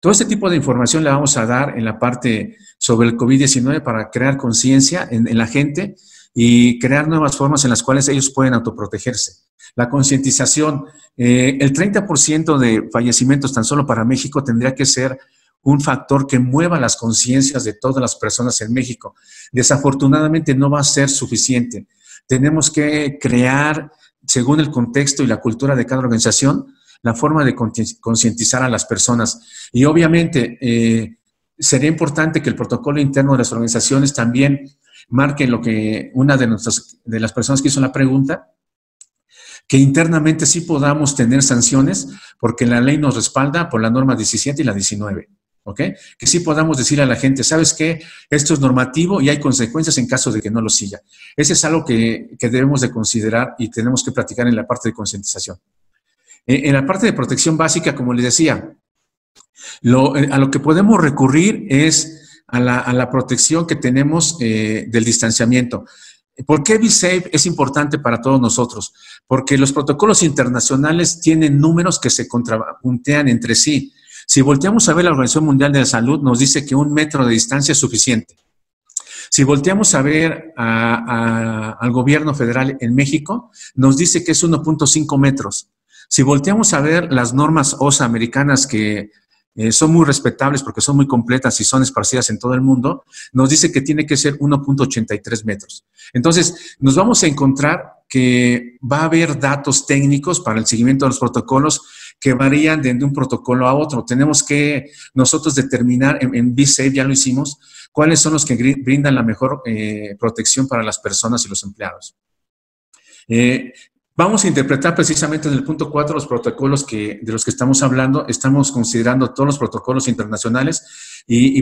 Speaker 2: Todo este tipo de información la vamos a dar en la parte sobre el COVID-19 para crear conciencia en la gente y crear nuevas formas en las cuales ellos pueden autoprotegerse. La concientización, el 30% de fallecimientos tan solo para México tendría que ser un factor que mueva las conciencias de todas las personas en México. Desafortunadamente no va a ser suficiente. Tenemos que crear, según el contexto y la cultura de cada organización, la forma de concientizar a las personas. Y obviamente sería importante que el protocolo interno de las organizaciones también marque lo que una de las personas que hizo la pregunta, que internamente sí podamos tener sanciones, porque la ley nos respalda por la norma 17 y la 19. ¿Ok? Que sí podamos decir a la gente, ¿sabes qué? Esto es normativo y hay consecuencias en caso de que no lo siga. Ese es algo que debemos de considerar y tenemos que platicar en la parte de concientización. En la parte de protección básica, como les decía, a lo que podemos recurrir es a la protección que tenemos del distanciamiento. ¿Por qué BeSafe es importante para todos nosotros? Porque los protocolos internacionales tienen números que se contrapuntean entre sí. Si volteamos a ver la Organización Mundial de la Salud, nos dice que 1 metro de distancia es suficiente. Si volteamos a ver al gobierno federal en México, nos dice que es 1.5 metros. Si volteamos a ver las normas OSA americanas, que son muy respetables porque son muy completas y son esparcidas en todo el mundo, nos dice que tiene que ser 1.83 metros. Entonces, nos vamos a encontrar que va a haber datos técnicos para el seguimiento de los protocolos que varían de un protocolo a otro. Tenemos que nosotros determinar, en BeSafe ya lo hicimos, cuáles son los que brindan la mejor protección para las personas y los empleados. Vamos a interpretar precisamente en el punto 4 los protocolos de los que estamos hablando. Estamos considerando todos los protocolos internacionales y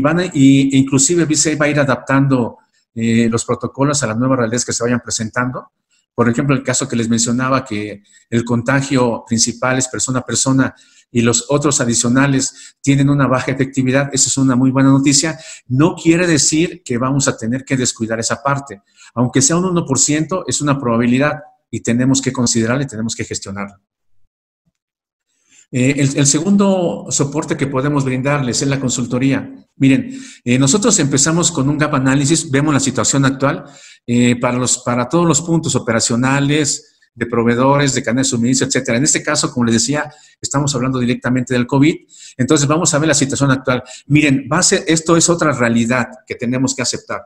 Speaker 2: inclusive BeSafe va a ir adaptando los protocolos a las nuevas realidades que se vayan presentando. Por ejemplo, el caso que les mencionaba, que el contagio principal es persona a persona y los otros adicionales tienen una baja efectividad, esa es una muy buena noticia. No quiere decir que vamos a tener que descuidar esa parte. Aunque sea un 1%, es una probabilidad y tenemos que considerarla y tenemos que gestionarla. El segundo soporte que podemos brindarles es la consultoría. Miren, nosotros empezamos con un gap análisis, vemos la situación actual para todos los puntos operacionales, de proveedores, de cadena de suministro, etcétera. En este caso, como les decía, estamos hablando directamente del COVID. Entonces, vamos a ver la situación actual. Miren, esto es otra realidad que tenemos que aceptar.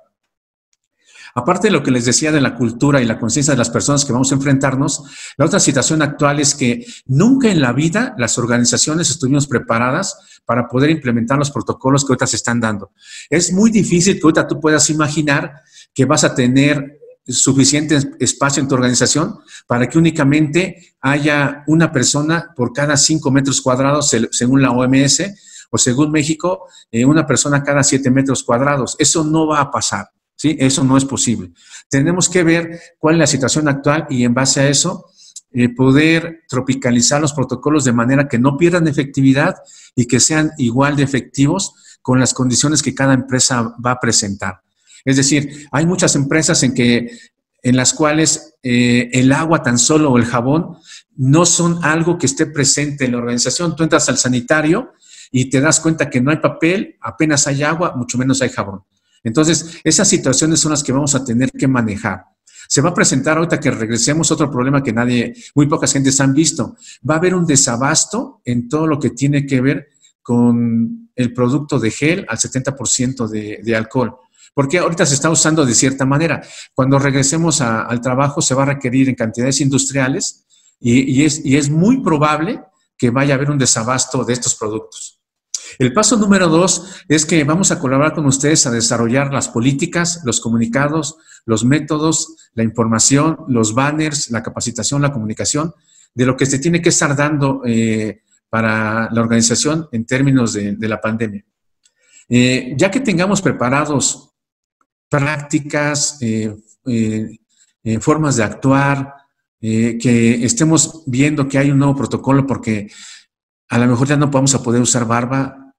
Speaker 2: Aparte de lo que les decía de la cultura y la conciencia de las personas que vamos a enfrentarnos, la otra situación actual es que nunca en la vida las organizaciones estuvimos preparadas para poder implementar los protocolos que ahorita se están dando. Es muy difícil que ahorita tú puedas imaginar que vas a tener suficiente espacio en tu organización para que únicamente haya una persona por cada 5 metros cuadrados, según la OMS, o según México, una persona cada 7 metros cuadrados. Eso no va a pasar. ¿Sí? Eso no es posible. Tenemos que ver cuál es la situación actual y en base a eso poder tropicalizar los protocolos de manera que no pierdan efectividad y que sean igual de efectivos con las condiciones que cada empresa va a presentar. Es decir, hay muchas empresas en las cuales el agua tan solo o el jabón no son algo que esté presente en la organización. Tú entras al sanitario y te das cuenta que no hay papel, apenas hay agua, mucho menos hay jabón. Entonces, esas situaciones son las que vamos a tener que manejar. Se va a presentar ahorita que regresemos otro problema que muy pocas gentes han visto. Va a haber un desabasto en todo lo que tiene que ver con el producto de gel al 70% de alcohol. Porque ahorita se está usando de cierta manera. Cuando regresemos al trabajo se va a requerir en cantidades industriales y es muy probable que vaya a haber un desabasto de estos productos. El paso número 2 es que vamos a colaborar con ustedes a desarrollar las políticas, los comunicados, los métodos, la información, los banners, la capacitación, la comunicación, de lo que se tiene que estar dando para la organización en términos de la pandemia. Ya que tengamos preparados prácticas, formas de actuar, que estemos viendo que hay un nuevo protocolo, porque a lo mejor ya no vamos a poder usar barba,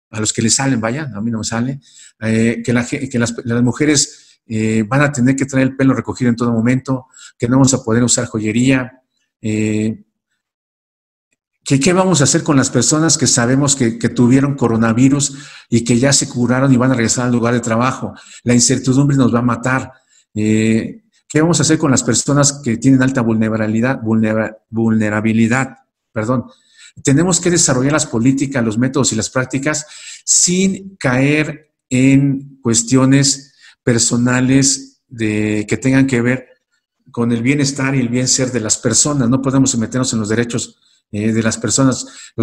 Speaker 2: a los que les salen, vaya, a mí no me sale, que las mujeres van a tener que traer el pelo recogido en todo momento, que no vamos a poder usar joyería. ¿Qué vamos a hacer con las personas que sabemos que tuvieron coronavirus y que ya se curaron y van a regresar al lugar de trabajo? La incertidumbre nos va a matar. ¿Qué vamos a hacer con las personas que tienen alta vulnerabilidad? Perdón. Tenemos que desarrollar las políticas, los métodos y las prácticas sin caer en cuestiones personales que tengan que ver con el bienestar y el bien ser de las personas. No podemos meternos en los derechos de las personas.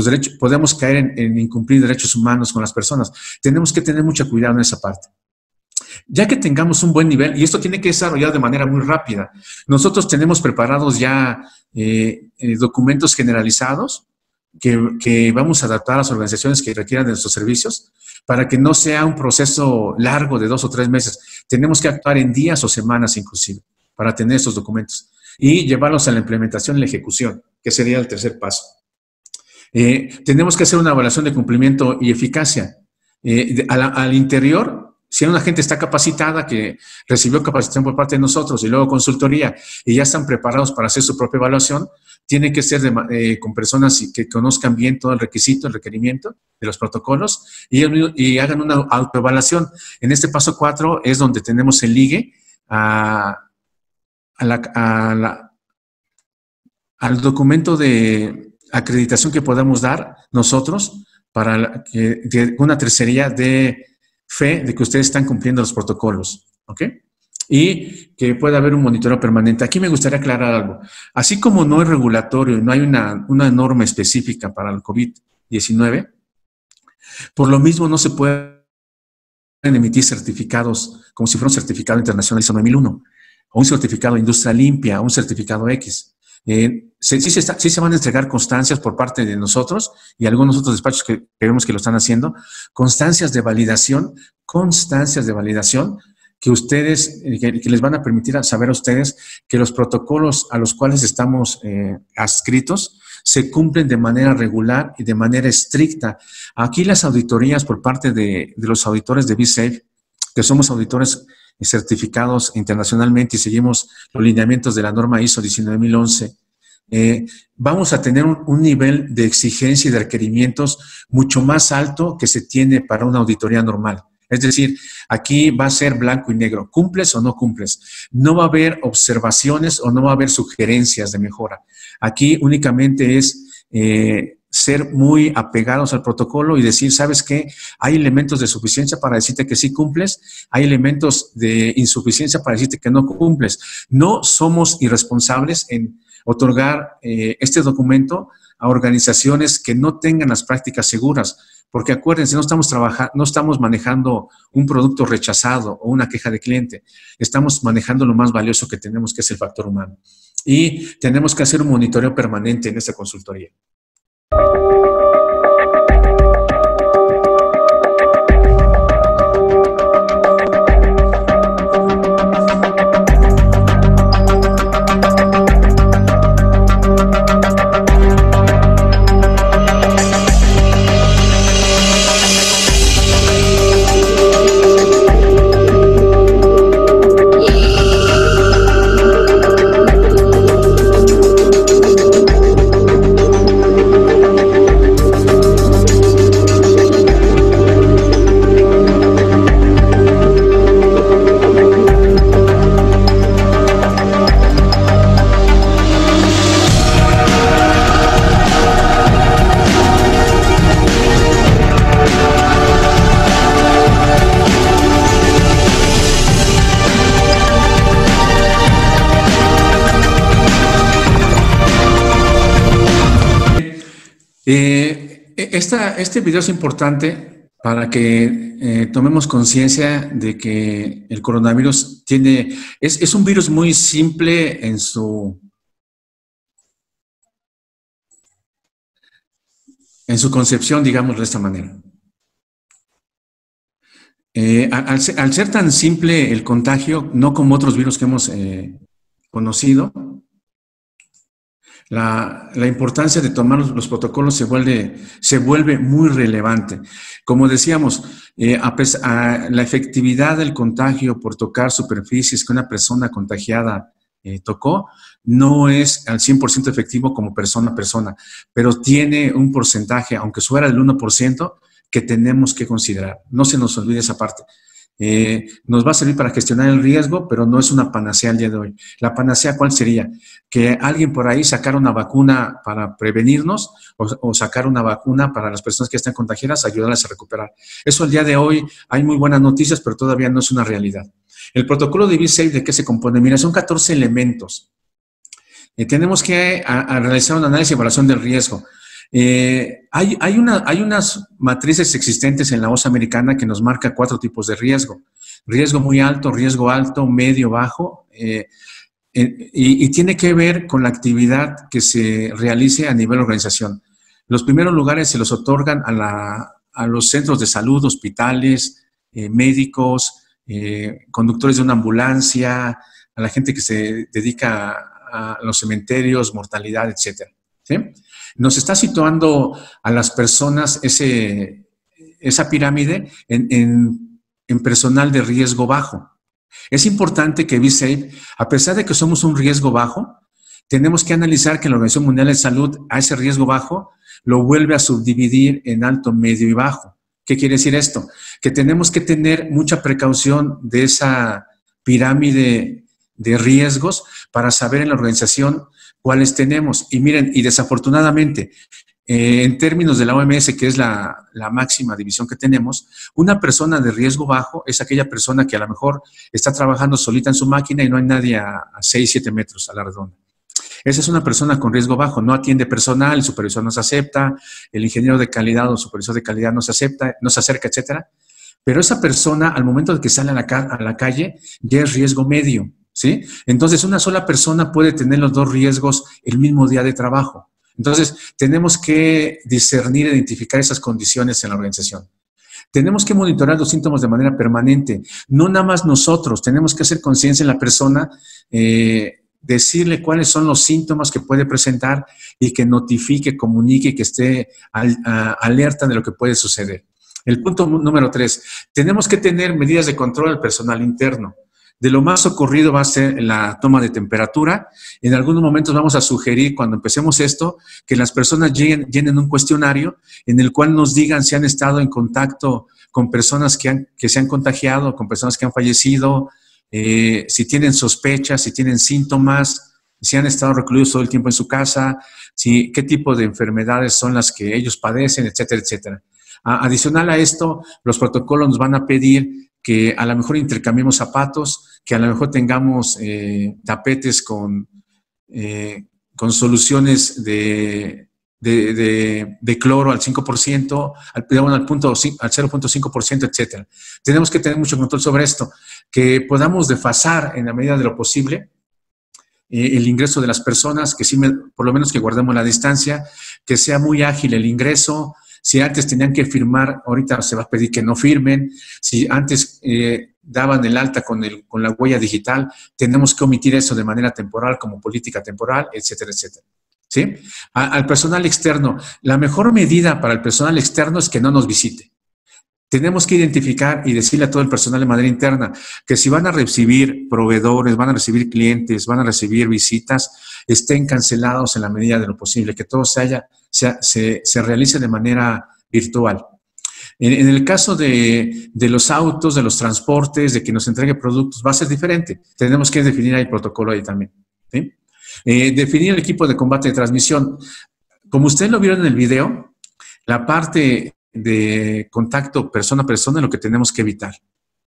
Speaker 2: Podemos caer en incumplir derechos humanos con las personas. Tenemos que tener mucho cuidado en esa parte. Ya que tengamos un buen nivel, y esto tiene que desarrollar de manera muy rápida, nosotros tenemos preparados ya documentos generalizados que vamos a adaptar a las organizaciones que requieran de nuestros servicios para que no sea un proceso largo de 2 o 3 meses. Tenemos que actuar en días o semanas inclusive para tener estos documentos y llevarlos a la implementación y la ejecución, que sería el tercer paso. Tenemos que hacer una evaluación de cumplimiento y eficacia. Al interior, si una gente está capacitada, que recibió capacitación por parte de nosotros y luego consultoría y ya están preparados para hacer su propia evaluación, tiene que ser con personas que conozcan bien todo el requerimiento de los protocolos y hagan una autoevaluación. En este paso 4 es donde tenemos el ligue al documento de acreditación que podamos dar nosotros para que una tercería de fe de que ustedes están cumpliendo los protocolos, ¿ok? Y que pueda haber un monitoreo permanente. Aquí me gustaría aclarar algo. Así como no es regulatorio, no hay una norma específica para el COVID-19, por lo mismo no se pueden emitir certificados como si fuera un certificado internacional ISO 9001, o un certificado de industria limpia, o un certificado X. Sí se van a entregar constancias por parte de nosotros y algunos otros despachos que vemos que lo están haciendo, constancias de validación que ustedes, que les van a permitir saber a ustedes que los protocolos a los cuales estamos adscritos se cumplen de manera regular y de manera estricta. Aquí las auditorías por parte de los auditores de BSafe, que somos auditores certificados internacionalmente y seguimos los lineamientos de la norma ISO 19011, vamos a tener un nivel de exigencia y de requerimientos mucho más alto que se tiene para una auditoría normal. Es decir, aquí va a ser blanco y negro. ¿Cumples o no cumples? No va a haber observaciones o no va a haber sugerencias de mejora. Aquí únicamente es ser muy apegados al protocolo y decir, ¿sabes qué? Hay elementos de suficiencia para decirte que sí cumples, hay elementos de insuficiencia para decirte que no cumples. No somos irresponsables en otorgar este documento a organizaciones que no tengan las prácticas seguras, porque acuérdense, no estamos manejando un producto rechazado o una queja de cliente, estamos manejando lo más valioso que tenemos, que es el factor humano. Y tenemos que hacer un monitoreo permanente en esta consultoría. Este video es importante para que tomemos conciencia de que el coronavirus es un virus muy simple en su concepción, digamos de esta manera. Al ser tan simple el contagio, no como otros virus que hemos conocido, la importancia de tomar los protocolos se vuelve muy relevante. Como decíamos, la efectividad del contagio por tocar superficies que una persona contagiada tocó no es al 100% efectivo como persona a persona, pero tiene un porcentaje, aunque fuera del 1%, que tenemos que considerar. No se nos olvide esa parte. Nos va a servir para gestionar el riesgo, pero no es una panacea al día de hoy. ¿La panacea cuál sería? Que alguien por ahí sacara una vacuna para prevenirnos o sacar una vacuna para las personas que están contagiadas, ayudarlas a recuperar. Eso al día de hoy hay muy buenas noticias, pero todavía no es una realidad. El protocolo de B-Safe, ¿de qué se compone? Mira, son 14 elementos. Tenemos que realizar un análisis y evaluación del riesgo. Hay unas matrices existentes en la OSA americana que nos marca 4 tipos de riesgo. Riesgo muy alto, riesgo alto, medio, bajo, y tiene que ver con la actividad que se realice a nivel organización. Los primeros lugares se los otorgan a los centros de salud, hospitales, médicos, conductores de una ambulancia, a la gente que se dedica a los cementerios, mortalidad, etcétera, ¿sí? Nos está situando a las personas esa pirámide en personal de riesgo bajo. Es importante que B-Safe, a pesar de que somos un riesgo bajo, tenemos que analizar que la Organización Mundial de Salud a ese riesgo bajo lo vuelve a subdividir en alto, medio y bajo. ¿Qué quiere decir esto? Que tenemos que tener mucha precaución de esa pirámide de riesgos para saber en la organización cuáles tenemos. Y miren, y desafortunadamente, en términos de la OMS, que es la máxima división que tenemos, una persona de riesgo bajo es aquella persona que a lo mejor está trabajando solita en su máquina y no hay nadie a 6, 7 metros a la redonda. Esa es una persona con riesgo bajo, no atiende personal, el supervisor no se acepta, el ingeniero de calidad o supervisor de calidad no se acepta, no se acerca, etcétera. Pero esa persona, al momento de que sale a la calle, ya es riesgo medio, ¿sí? Entonces, una sola persona puede tener los 2 riesgos el mismo día de trabajo. Entonces, tenemos que discernir, identificar esas condiciones en la organización. Tenemos que monitorear los síntomas de manera permanente. No nada más nosotros, tenemos que hacer conciencia en la persona, decirle cuáles son los síntomas que puede presentar y que notifique, comunique, que esté alerta de lo que puede suceder. El punto número 3, tenemos que tener medidas de control al personal interno. De lo más ocurrido va a ser la toma de temperatura. En algunos momentos vamos a sugerir, cuando empecemos esto, que las personas llenen un cuestionario en el cual nos digan si han estado en contacto con personas que se han contagiado, con personas que han fallecido, si tienen sospechas, si tienen síntomas, si han estado recluidos todo el tiempo en su casa, qué tipo de enfermedades son las que ellos padecen, etcétera, etcétera. Adicional a esto, los protocolos nos van a pedir que a lo mejor intercambiemos zapatos, que a lo mejor tengamos tapetes con soluciones de cloro al 5%, al 0.5%, etcétera. Tenemos que tener mucho control sobre esto, que podamos desfasar en la medida de lo posible el ingreso de las personas, que sí, por lo menos que guardemos la distancia, que sea muy ágil el ingreso. Si antes tenían que firmar, ahorita se va a pedir que no firmen. Si antes daban el alta con la huella digital, tenemos que omitir eso de manera temporal, como política temporal, etcétera, etcétera. ¿Sí? Al personal externo, la mejor medida para el personal externo es que no nos visite. Tenemos que identificar y decirle a todo el personal de manera interna que si van a recibir proveedores, van a recibir clientes, van a recibir visitas, estén cancelados en la medida de lo posible, que todo se realice de manera virtual. En el caso de los autos, de los transportes, de que nos entregue productos, va a ser diferente. Tenemos que definir ahí el protocolo ahí también, ¿sí? Definir el equipo de combate de transmisión. Como ustedes lo vieron en el video, la parte de contacto persona a persona es lo que tenemos que evitar,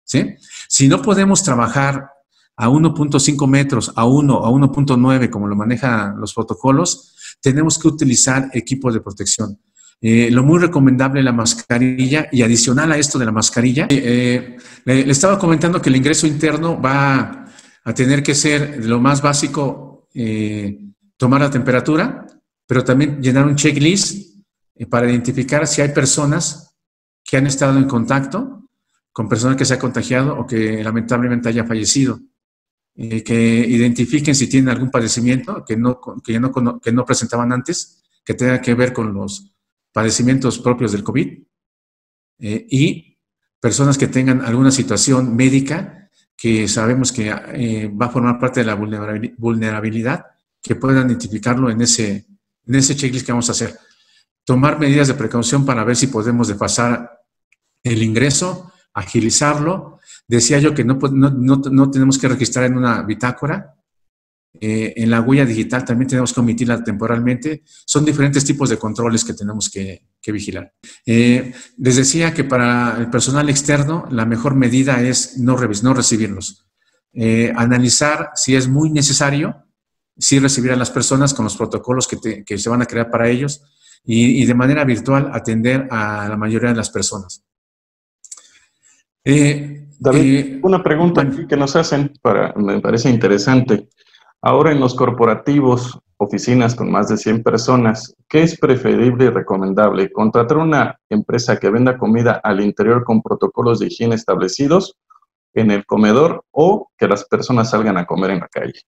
Speaker 2: ¿sí? Si no podemos trabajar a 1.5 metros, a 1, a 1.9, como lo manejan los protocolos, tenemos que utilizar equipo de protección. Lo muy recomendable es la mascarilla, y adicional a esto de la mascarilla, le estaba comentando que el ingreso interno va a tener que ser lo más básico, tomar la temperatura, pero también llenar un checklist para identificar si hay personas que han estado en contacto con personas que se ha contagiado o que lamentablemente haya fallecido. que identifiquen si tienen algún padecimiento que no presentaban antes, que tenga que ver con los padecimientos propios del COVID, y personas que tengan alguna situación médica que sabemos que va a formar parte de la vulnerabilidad, que puedan identificarlo en ese checklist que vamos a hacer. Tomar medidas de precaución para ver si podemos desfasar el ingreso, agilizarlo. Decía yo que no tenemos que registrar en una bitácora. En la huella digital también tenemos que omitirla temporalmente. Son diferentes tipos de controles que tenemos que vigilar. Les decía que para el personal externo la mejor medida es no recibirlos. Analizar si es muy necesario, sí recibir a las personas con los protocolos que se van a crear para ellos y de manera virtual atender a la mayoría de las personas.
Speaker 1: David, una pregunta que nos hacen, me parece interesante. Ahora en los corporativos, oficinas con más de 100 personas, ¿qué es preferible y recomendable? ¿Contratar una empresa que venda comida al interior con protocolos de higiene establecidos en el comedor o que las personas salgan a comer en la calle?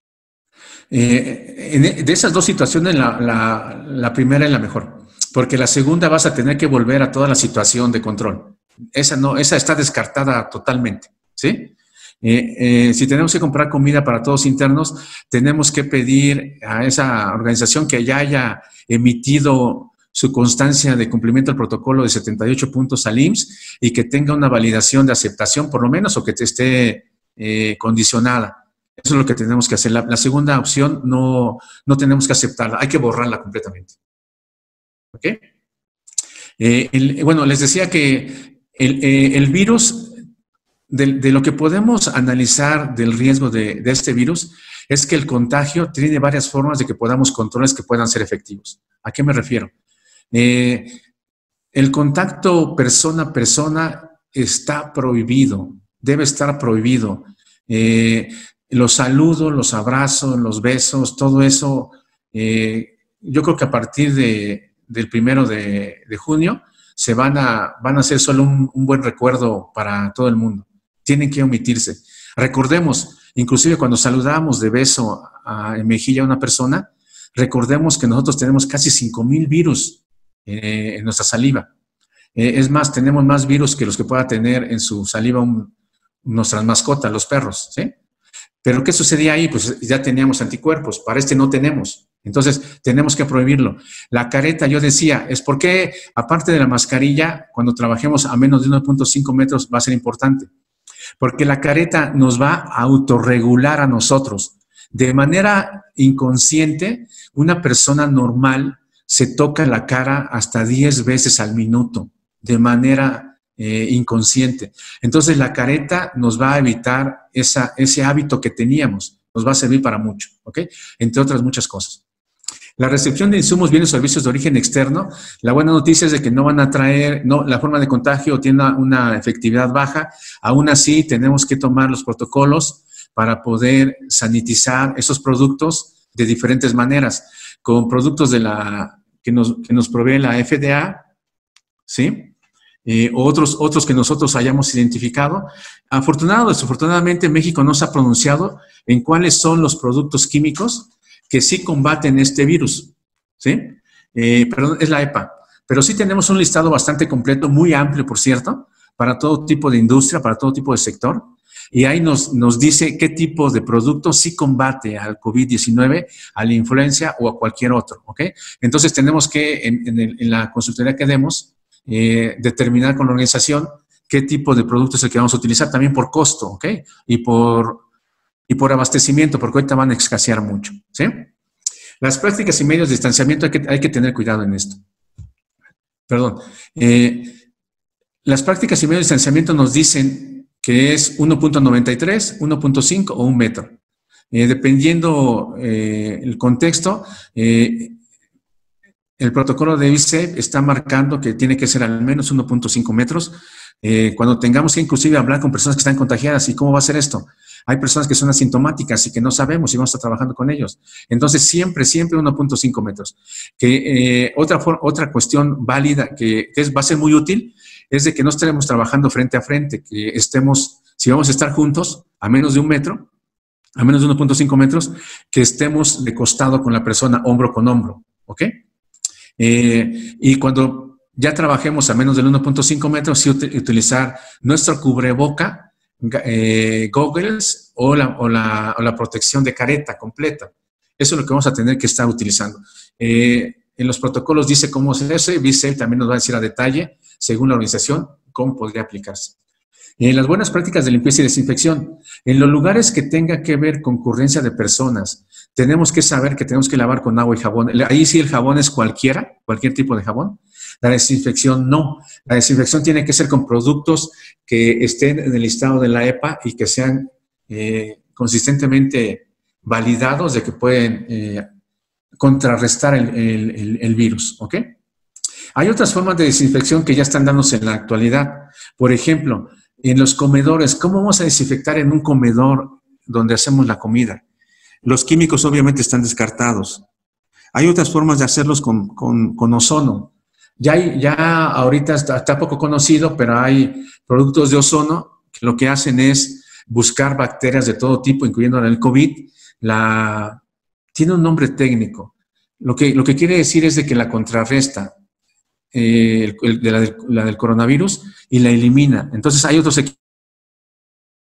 Speaker 2: De esas dos situaciones, la primera es la mejor, porque la segunda vas a tener que volver a toda la situación de control. Esa está descartada totalmente, ¿sí? Si tenemos que comprar comida para todos internos, tenemos que pedir a esa organización que ya haya emitido su constancia de cumplimiento del protocolo de 78 puntos al IMSS y que tenga una validación de aceptación, por lo menos, o que esté condicionada. Eso es lo que tenemos que hacer. La segunda opción no tenemos que aceptarla, hay que borrarla completamente. ¿Ok? Bueno, les decía que el virus, de lo que podemos analizar del riesgo de este virus, es que el contagio tiene varias formas de que podamos controles que puedan ser efectivos. ¿A qué me refiero? El contacto persona a persona está prohibido, debe estar prohibido. Los saludos, los abrazos, los besos, todo eso, yo creo que a partir del 1 de junio van a ser solo un buen recuerdo para todo el mundo. Tienen que omitirse. Recordemos, inclusive cuando saludamos de beso en mejilla a una persona, recordemos que nosotros tenemos casi 5,000 virus en nuestra saliva. Es más, tenemos más virus que los que pueda tener en su saliva nuestras mascotas, los perros, ¿sí? Pero ¿qué sucedía ahí? Pues ya teníamos anticuerpos, para no tenemos. Entonces, tenemos que prohibirlo. La careta, yo decía, es porque, aparte de la mascarilla, cuando trabajemos a menos de 1.5 metros va a ser importante. Porque la careta nos va a autorregular a nosotros. De manera inconsciente, una persona normal se toca la cara hasta 10 veces al minuto, de manera inconsciente. Entonces, la careta nos va a evitar ese hábito que teníamos. Nos va a servir para mucho, ¿ok? Entre otras muchas cosas. La recepción de insumos, bienes o servicios de origen externo, la buena noticia es de que no van a traer, la forma de contagio tiene una efectividad baja. Aún así, tenemos que tomar los protocolos para poder sanitizar esos productos de diferentes maneras, con productos que nos provee la FDA, ¿sí? Otros que nosotros hayamos identificado. Afortunadamente o desafortunadamente, México no se ha pronunciado en cuáles son los productos químicos que sí combaten este virus, ¿sí? Perdón, es la EPA. Pero sí tenemos un listado bastante completo, muy amplio, por cierto, para todo tipo de industria, para todo tipo de sector. Y ahí nos dice qué tipo de producto sí combate al COVID-19, a la influenza o a cualquier otro, ¿ok? Entonces tenemos que, en la consultoría que demos, determinar con la organización qué tipo de producto es el que vamos a utilizar, también por costo, ¿ok? Y por abastecimiento, porque ahorita van a escasear mucho, ¿sí? Las prácticas y medios de distanciamiento hay que tener cuidado en esto. Perdón. Las prácticas y medios de distanciamiento nos dicen que es 1.93, 1.5 o 1 metro. Dependiendo el contexto, el protocolo de ICEP está marcando que tiene que ser al menos 1.5 metros. Cuando tengamos que inclusive hablar con personas que están contagiadas, ¿y cómo va a ser esto? Hay personas que son asintomáticas y que no sabemos si vamos a estar trabajando con ellos. Entonces, siempre 1.5 metros. Otra cuestión válida que va a ser muy útil es de que no estaremos trabajando frente a frente, que si vamos a estar juntos a menos de 1 metro, a menos de 1.5 metros, que estemos de costado con la persona, hombro con hombro, ¿ok? Y cuando ya trabajemos a menos del 1.5 metros, sí utilizar nuestro cubreboca, goggles o la protección de careta completa. Eso es lo que vamos a tener que estar utilizando. En los protocolos dice cómo se hace, Vicel también nos va a decir a detalle, según la organización, cómo podría aplicarse. Las buenas prácticas de limpieza y desinfección. En los lugares que tenga que ver con concurrencia de personas, tenemos que saber que tenemos que lavar con agua y jabón. Ahí sí el jabón es cualquier tipo de jabón. La desinfección no. La desinfección tiene que ser con productos que estén en el listado de la EPA y que sean consistentemente validados de que pueden contrarrestar el virus, ¿ok? Hay otras formas de desinfección que ya están dándose en la actualidad. Por ejemplo, en los comedores, ¿cómo vamos a desinfectar en un comedor donde hacemos la comida? Los químicos obviamente están descartados. Hay otras formas de hacerlos con ozono. Ya ahorita está poco conocido, pero hay productos de ozono que lo que hacen es buscar bacterias de todo tipo, incluyendo el COVID. Tiene un nombre técnico. Lo que quiere decir es de que la contrarresta la del coronavirus y la elimina. Entonces hay otros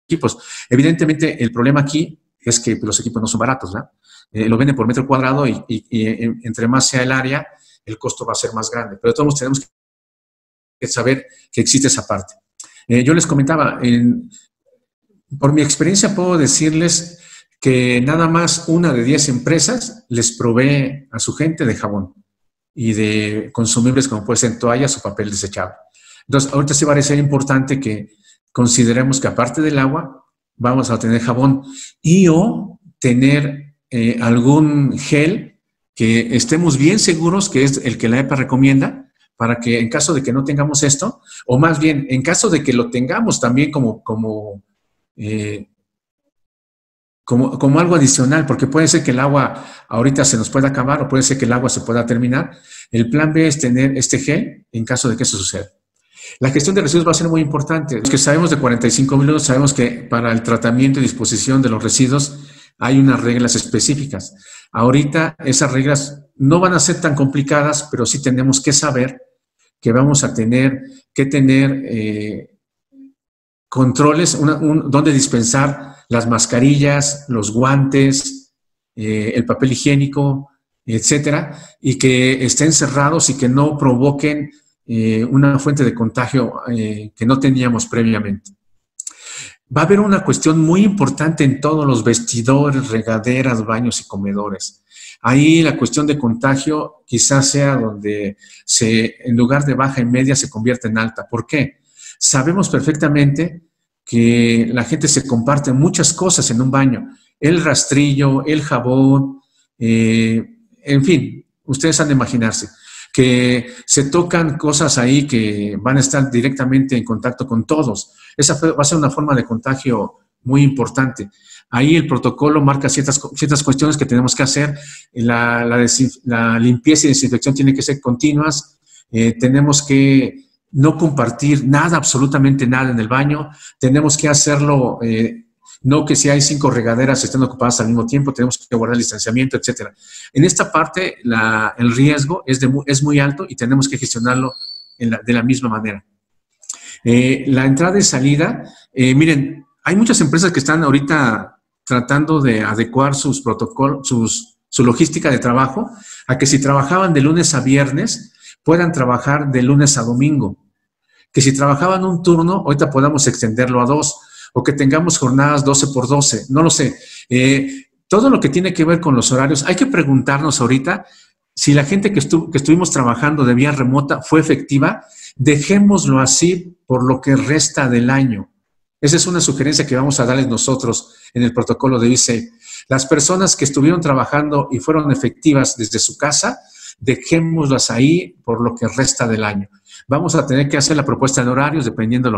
Speaker 2: equipos. Evidentemente el problema aquí es que los equipos no son baratos, ¿verdad? Lo venden por metro cuadrado y entre más sea el área, el costo va a ser más grande. Pero todos tenemos que saber que existe esa parte. Yo les comentaba, por mi experiencia puedo decirles que nada más una de 10 empresas les provee a su gente de jabón y de consumibles como pueden ser toallas o papel desechable. Entonces, ahorita sí va a ser importante que consideremos que aparte del agua, vamos a tener jabón y o tener algún gel que estemos bien seguros que es el que la EPA recomienda para que en caso de que no tengamos esto, o más bien en caso de que lo tengamos también como algo adicional, porque puede ser que el agua ahorita se nos pueda acabar o puede ser que el agua se pueda terminar. El plan B es tener este gel en caso de que eso suceda. La gestión de residuos va a ser muy importante. Los que sabemos de 45.000 sabemos que para el tratamiento y disposición de los residuos hay unas reglas específicas. Ahorita esas reglas no van a ser tan complicadas, pero sí tenemos que saber que vamos a tener que tener controles, donde dispensar las mascarillas, los guantes, el papel higiénico, etcétera, y que estén cerrados y que no provoquen una fuente de contagio que no teníamos previamente. Va a haber una cuestión muy importante en todos los vestidores, regaderas, baños y comedores. Ahí la cuestión de contagio quizás sea donde en lugar de baja y media se convierte en alta. ¿Por qué? Sabemos perfectamente que la gente se comparte muchas cosas en un baño. El rastrillo, el jabón, en fin, ustedes han de imaginarse que se tocan cosas ahí que van a estar directamente en contacto con todos. Esa va a ser una forma de contagio muy importante. Ahí el protocolo marca ciertas cuestiones que tenemos que hacer. La limpieza y desinfección tienen que ser continuas. Tenemos que no compartir nada, absolutamente nada en el baño. Tenemos que hacerlo, no que si hay 5 regaderas estén ocupadas al mismo tiempo, tenemos que guardar el distanciamiento, etcétera. En esta parte el riesgo es muy alto y tenemos que gestionarlo de la misma manera. La entrada y salida, miren, hay muchas empresas que están ahorita tratando de adecuar sus protocolos, su logística de trabajo, a que si trabajaban de lunes a viernes, puedan trabajar de lunes a domingo. Que si trabajaban un turno, ahorita podamos extenderlo a 2, o que tengamos jornadas 12 por 12, no lo sé. Todo lo que tiene que ver con los horarios, hay que preguntarnos ahorita si la gente que estuvimos trabajando de vía remota fue efectiva. Dejémoslo así por lo que resta del año. Esa es una sugerencia que vamos a darles nosotros en el protocolo de ICE. Las personas que estuvieron trabajando y fueron efectivas desde su casa, dejémoslas ahí por lo que resta del año. Vamos a tener que hacer la propuesta de horarios dependiendo de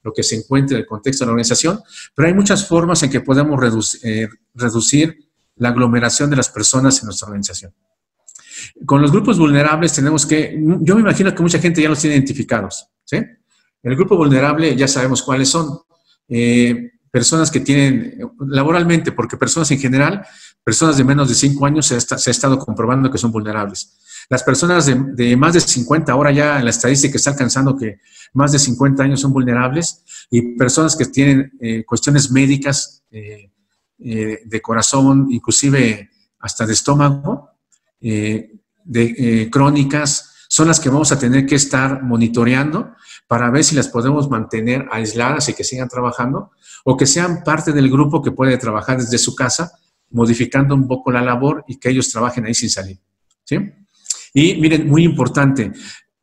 Speaker 2: lo que se encuentre en el contexto de la organización, pero hay muchas formas en que podemos reducir la aglomeración de las personas en nuestra organización. Con los grupos vulnerables yo me imagino que mucha gente ya los tiene identificados, ¿sí? El grupo vulnerable ya sabemos cuáles son. personas que tienen, laboralmente, porque personas en general, personas de menos de 5 años se ha estado comprobando que son vulnerables. Las personas de más de 50, ahora ya en la estadística está alcanzando que más de 50 años son vulnerables, y personas que tienen cuestiones médicas de corazón, inclusive hasta de estómago, crónicas, son las que vamos a tener que estar monitoreando para ver si las podemos mantener aisladas y que sigan trabajando, o que sean parte del grupo que puede trabajar desde su casa, modificando un poco la labor y que ellos trabajen ahí sin salir, ¿sí? Y miren, muy importante,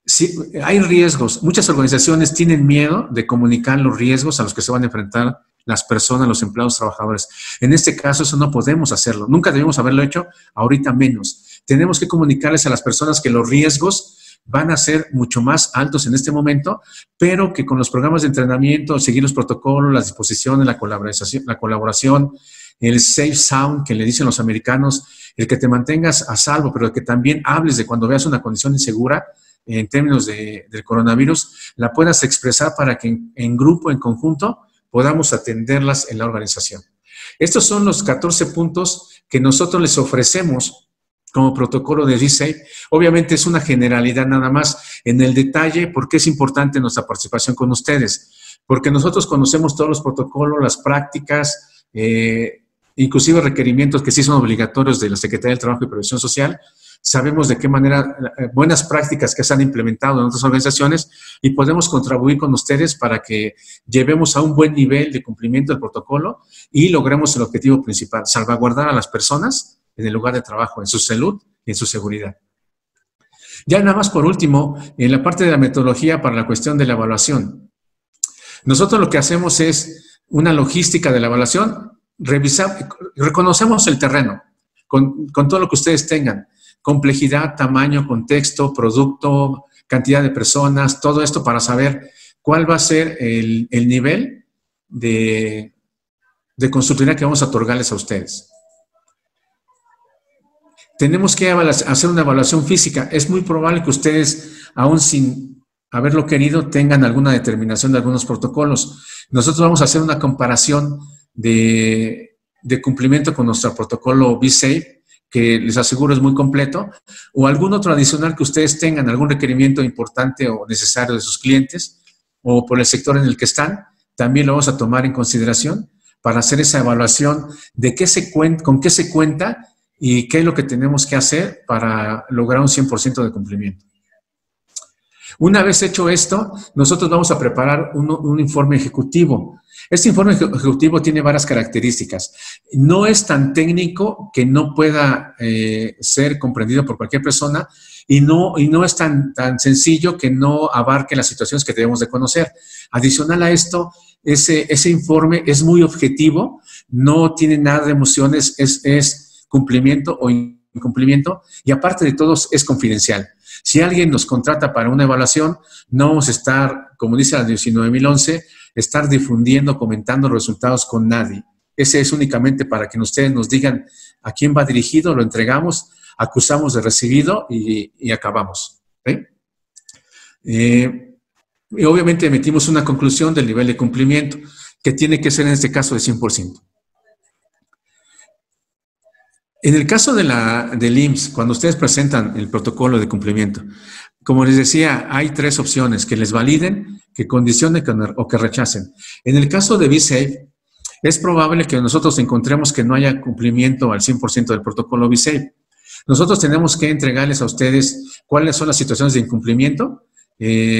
Speaker 2: si hay riesgos, muchas organizaciones tienen miedo de comunicar los riesgos a los que se van a enfrentar las personas, los empleados, trabajadores. En este caso, eso no podemos hacerlo. Nunca debemos haberlo hecho, ahorita menos. Tenemos que comunicarles a las personas que los riesgos van a ser mucho más altos en este momento, pero que con los programas de entrenamiento, seguir los protocolos, las disposiciones, la colaboración, el safe sound que le dicen los americanos, el que te mantengas a salvo, pero que también hables de cuando veas una condición insegura en términos del coronavirus, la puedas expresar para que en grupo, en conjunto, podamos atenderlas en la organización. Estos son los 14 puntos que nosotros les ofrecemos como protocolo de B-Safe. Obviamente es una generalidad nada más. En el detalle, ¿por qué es importante nuestra participación con ustedes? Porque nosotros conocemos todos los protocolos, las prácticas, inclusive requerimientos que sí son obligatorios de la Secretaría del Trabajo y Previsión Social. Sabemos de qué manera, buenas prácticas que se han implementado en otras organizaciones, y podemos contribuir con ustedes para que llevemos a un buen nivel de cumplimiento del protocolo y logremos el objetivo principal, salvaguardar a las personas en el lugar de trabajo, en su salud y en su seguridad. Ya nada más por último, en la parte de la metodología para la cuestión de la evaluación. Nosotros lo que hacemos es una logística de la evaluación, reconocemos el terreno con todo lo que ustedes tengan, complejidad, tamaño, contexto, producto, cantidad de personas, todo esto para saber cuál va a ser el nivel de consultoría que vamos a otorgarles a ustedes. Tenemos que hacer una evaluación física. Es muy probable que ustedes, aún sin haberlo querido, tengan alguna determinación de algunos protocolos. Nosotros vamos a hacer una comparación de cumplimiento con nuestro protocolo B-Safe, que les aseguro es muy completo, o algún otro adicional que ustedes tengan, algún requerimiento importante o necesario de sus clientes, o por el sector en el que están, también lo vamos a tomar en consideración para hacer esa evaluación de con qué se cuenta y qué es lo que tenemos que hacer para lograr un 100% de cumplimiento. Una vez hecho esto, nosotros vamos a preparar un informe ejecutivo. Este informe ejecutivo tiene varias características. No es tan técnico que no pueda ser comprendido por cualquier persona, y no es tan sencillo que no abarque las situaciones que debemos de conocer. Adicional a esto, ese informe es muy objetivo, no tiene nada de emociones, es cumplimiento o incumplimiento, y aparte de todo es confidencial. Si alguien nos contrata para una evaluación, no vamos a estar, como dice la 19.011, estar difundiendo, comentando los resultados con nadie. Ese es únicamente para que ustedes nos digan a quién va dirigido, lo entregamos, acusamos de recibido y acabamos. ¿Sí? Y obviamente emitimos una conclusión del nivel de cumplimiento, que tiene que ser en este caso de 100%. En el caso del IMSS, cuando ustedes presentan el protocolo de cumplimiento, como les decía, hay 3 opciones: que les validen, que condicionen o que rechacen. En el caso de B-Safe, es probable que nosotros encontremos que no haya cumplimiento al 100% del protocolo B-Safe. Nosotros tenemos que entregarles a ustedes cuáles son las situaciones de incumplimiento,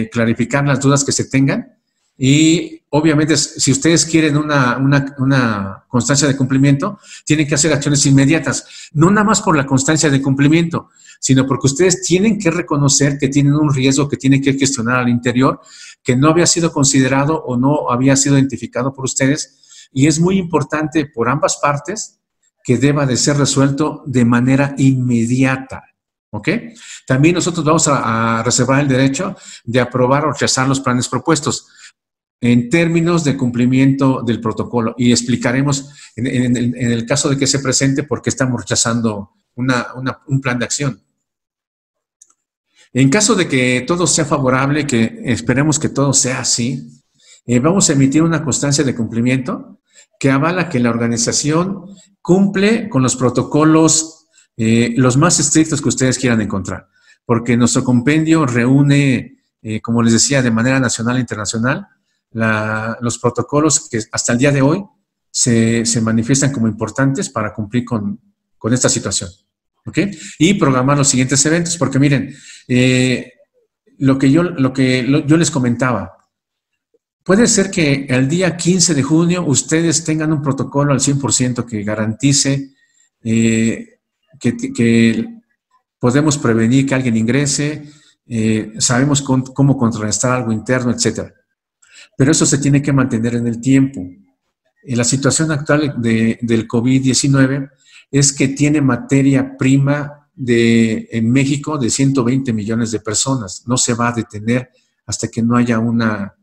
Speaker 2: clarificar las dudas que se tengan, y obviamente si ustedes quieren una constancia de cumplimiento, tienen que hacer acciones inmediatas, no nada más por la constancia de cumplimiento, sino porque ustedes tienen que reconocer que tienen un riesgo que tienen que gestionar al interior, que no había sido considerado o no había sido identificado por ustedes, y es muy importante por ambas partes que deba de ser resuelto de manera inmediata. ¿Ok? También nosotros vamos a reservar el derecho de aprobar o rechazar los planes propuestos en términos de cumplimiento del protocolo, y explicaremos en el caso de que se presente por qué estamos rechazando un plan de acción. En caso de que todo sea favorable, que esperemos que todo sea así, vamos a emitir una constancia de cumplimiento que avala que la organización cumple con los protocolos los más estrictos que ustedes quieran encontrar, porque nuestro compendio reúne, como les decía, de manera nacional e internacional, los protocolos que hasta el día de hoy se manifiestan como importantes para cumplir con esta situación. ¿Ok? Y programar los siguientes eventos, porque miren, lo que yo les comentaba, puede ser que el día 15 de junio ustedes tengan un protocolo al 100% que garantice que podemos prevenir que alguien ingrese, sabemos cómo contrarrestar algo interno, etc. Pero eso se tiene que mantener en el tiempo. En la situación actual del COVID-19 es que tiene materia prima en México de 120 millones de personas. No se va a detener hasta que no haya una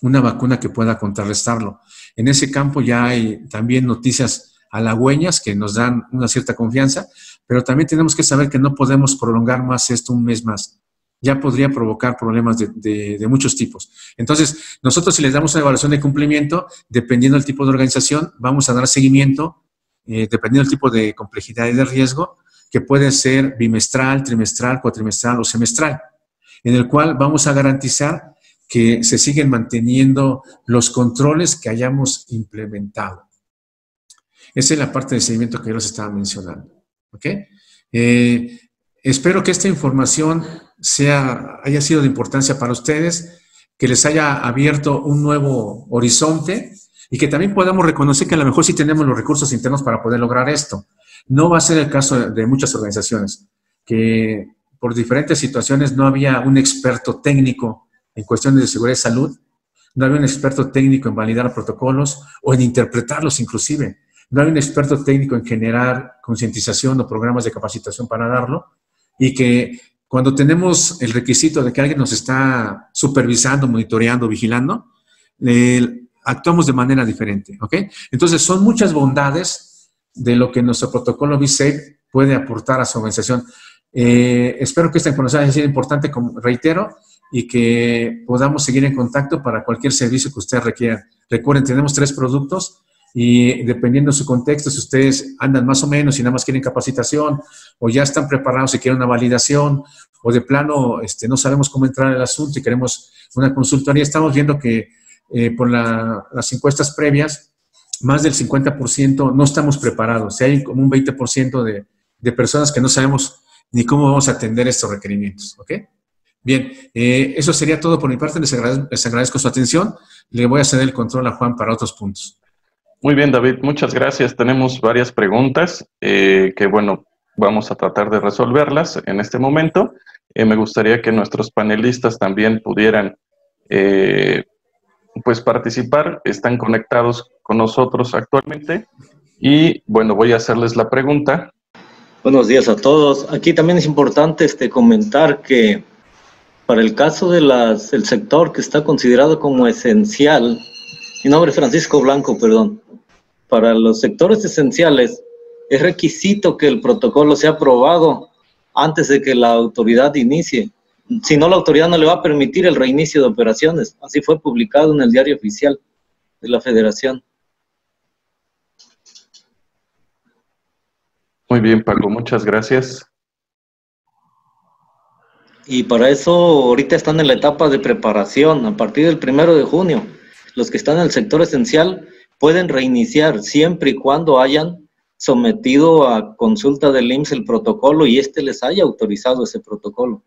Speaker 2: vacuna que pueda contrarrestarlo. En ese campo ya hay también noticias halagüeñas que nos dan una cierta confianza, pero también tenemos que saber que no podemos prolongar más esto un mes más. Ya podría provocar problemas de muchos tipos. Entonces, nosotros si les damos una evaluación de cumplimiento, dependiendo del tipo de organización, vamos a dar seguimiento, dependiendo del tipo de complejidad y de riesgo, que puede ser bimestral, trimestral, cuatrimestral o semestral, en el cual vamos a garantizar que se siguen manteniendo los controles que hayamos implementado. Esa es la parte de seguimiento que yo les estaba mencionando. ¿Ok? Espero que esta información haya sido de importancia para ustedes, que les haya abierto un nuevo horizonte y que también podamos reconocer que a lo mejor sí tenemos los recursos internos para poder lograr esto. No va a ser el caso de muchas organizaciones, que por diferentes situaciones no había un experto técnico en cuestiones de seguridad y salud, no había un experto técnico en validar protocolos o en interpretarlos inclusive, no había un experto técnico en generar concientización o programas de capacitación para darlo, y que cuando tenemos el requisito de que alguien nos está supervisando, monitoreando, vigilando, actuamos de manera diferente, ¿ok? Entonces, son muchas bondades de lo que nuestro protocolo B-Safe puede aportar a su organización. Espero que esta información haya sido importante, como reitero, y que podamos seguir en contacto para cualquier servicio que ustedes requieran. Recuerden, tenemos 3 productos y dependiendo de su contexto, si ustedes andan más o menos y nada más quieren capacitación o ya están preparados y quieren una validación o de plano no sabemos cómo entrar al asunto y queremos una consultoría, estamos viendo que por las encuestas previas, más del 50% no estamos preparados. Hay como un 20% de personas que no sabemos ni cómo vamos a atender estos requerimientos. ¿Ok? Bien, eso sería todo por mi parte. Les agradezco su atención. Le voy a ceder el control a Juan para otros puntos.
Speaker 1: Muy bien, David, muchas gracias. Tenemos varias preguntas que, bueno, vamos a tratar de resolverlas en este momento. Me gustaría que nuestros panelistas también pudieran pues participar. Están conectados con nosotros actualmente. Y, bueno, voy a hacerles la pregunta.
Speaker 3: Buenos días a todos. Aquí también es importante comentar que para el caso del sector que está considerado como esencial, mi nombre es Francisco Blanco, perdón. Para los sectores esenciales es requisito que el protocolo sea aprobado antes de que la autoridad inicie. Si no, la autoridad no le va a permitir el reinicio de operaciones. Así fue publicado en el diario oficial de la Federación.
Speaker 1: Muy bien, Paco, muchas gracias.
Speaker 3: Y para eso ahorita están en la etapa de preparación. A partir del 1 de junio, los que están en el sector esencial pueden reiniciar siempre y cuando hayan sometido a consulta del IMSS el protocolo y les haya autorizado ese protocolo.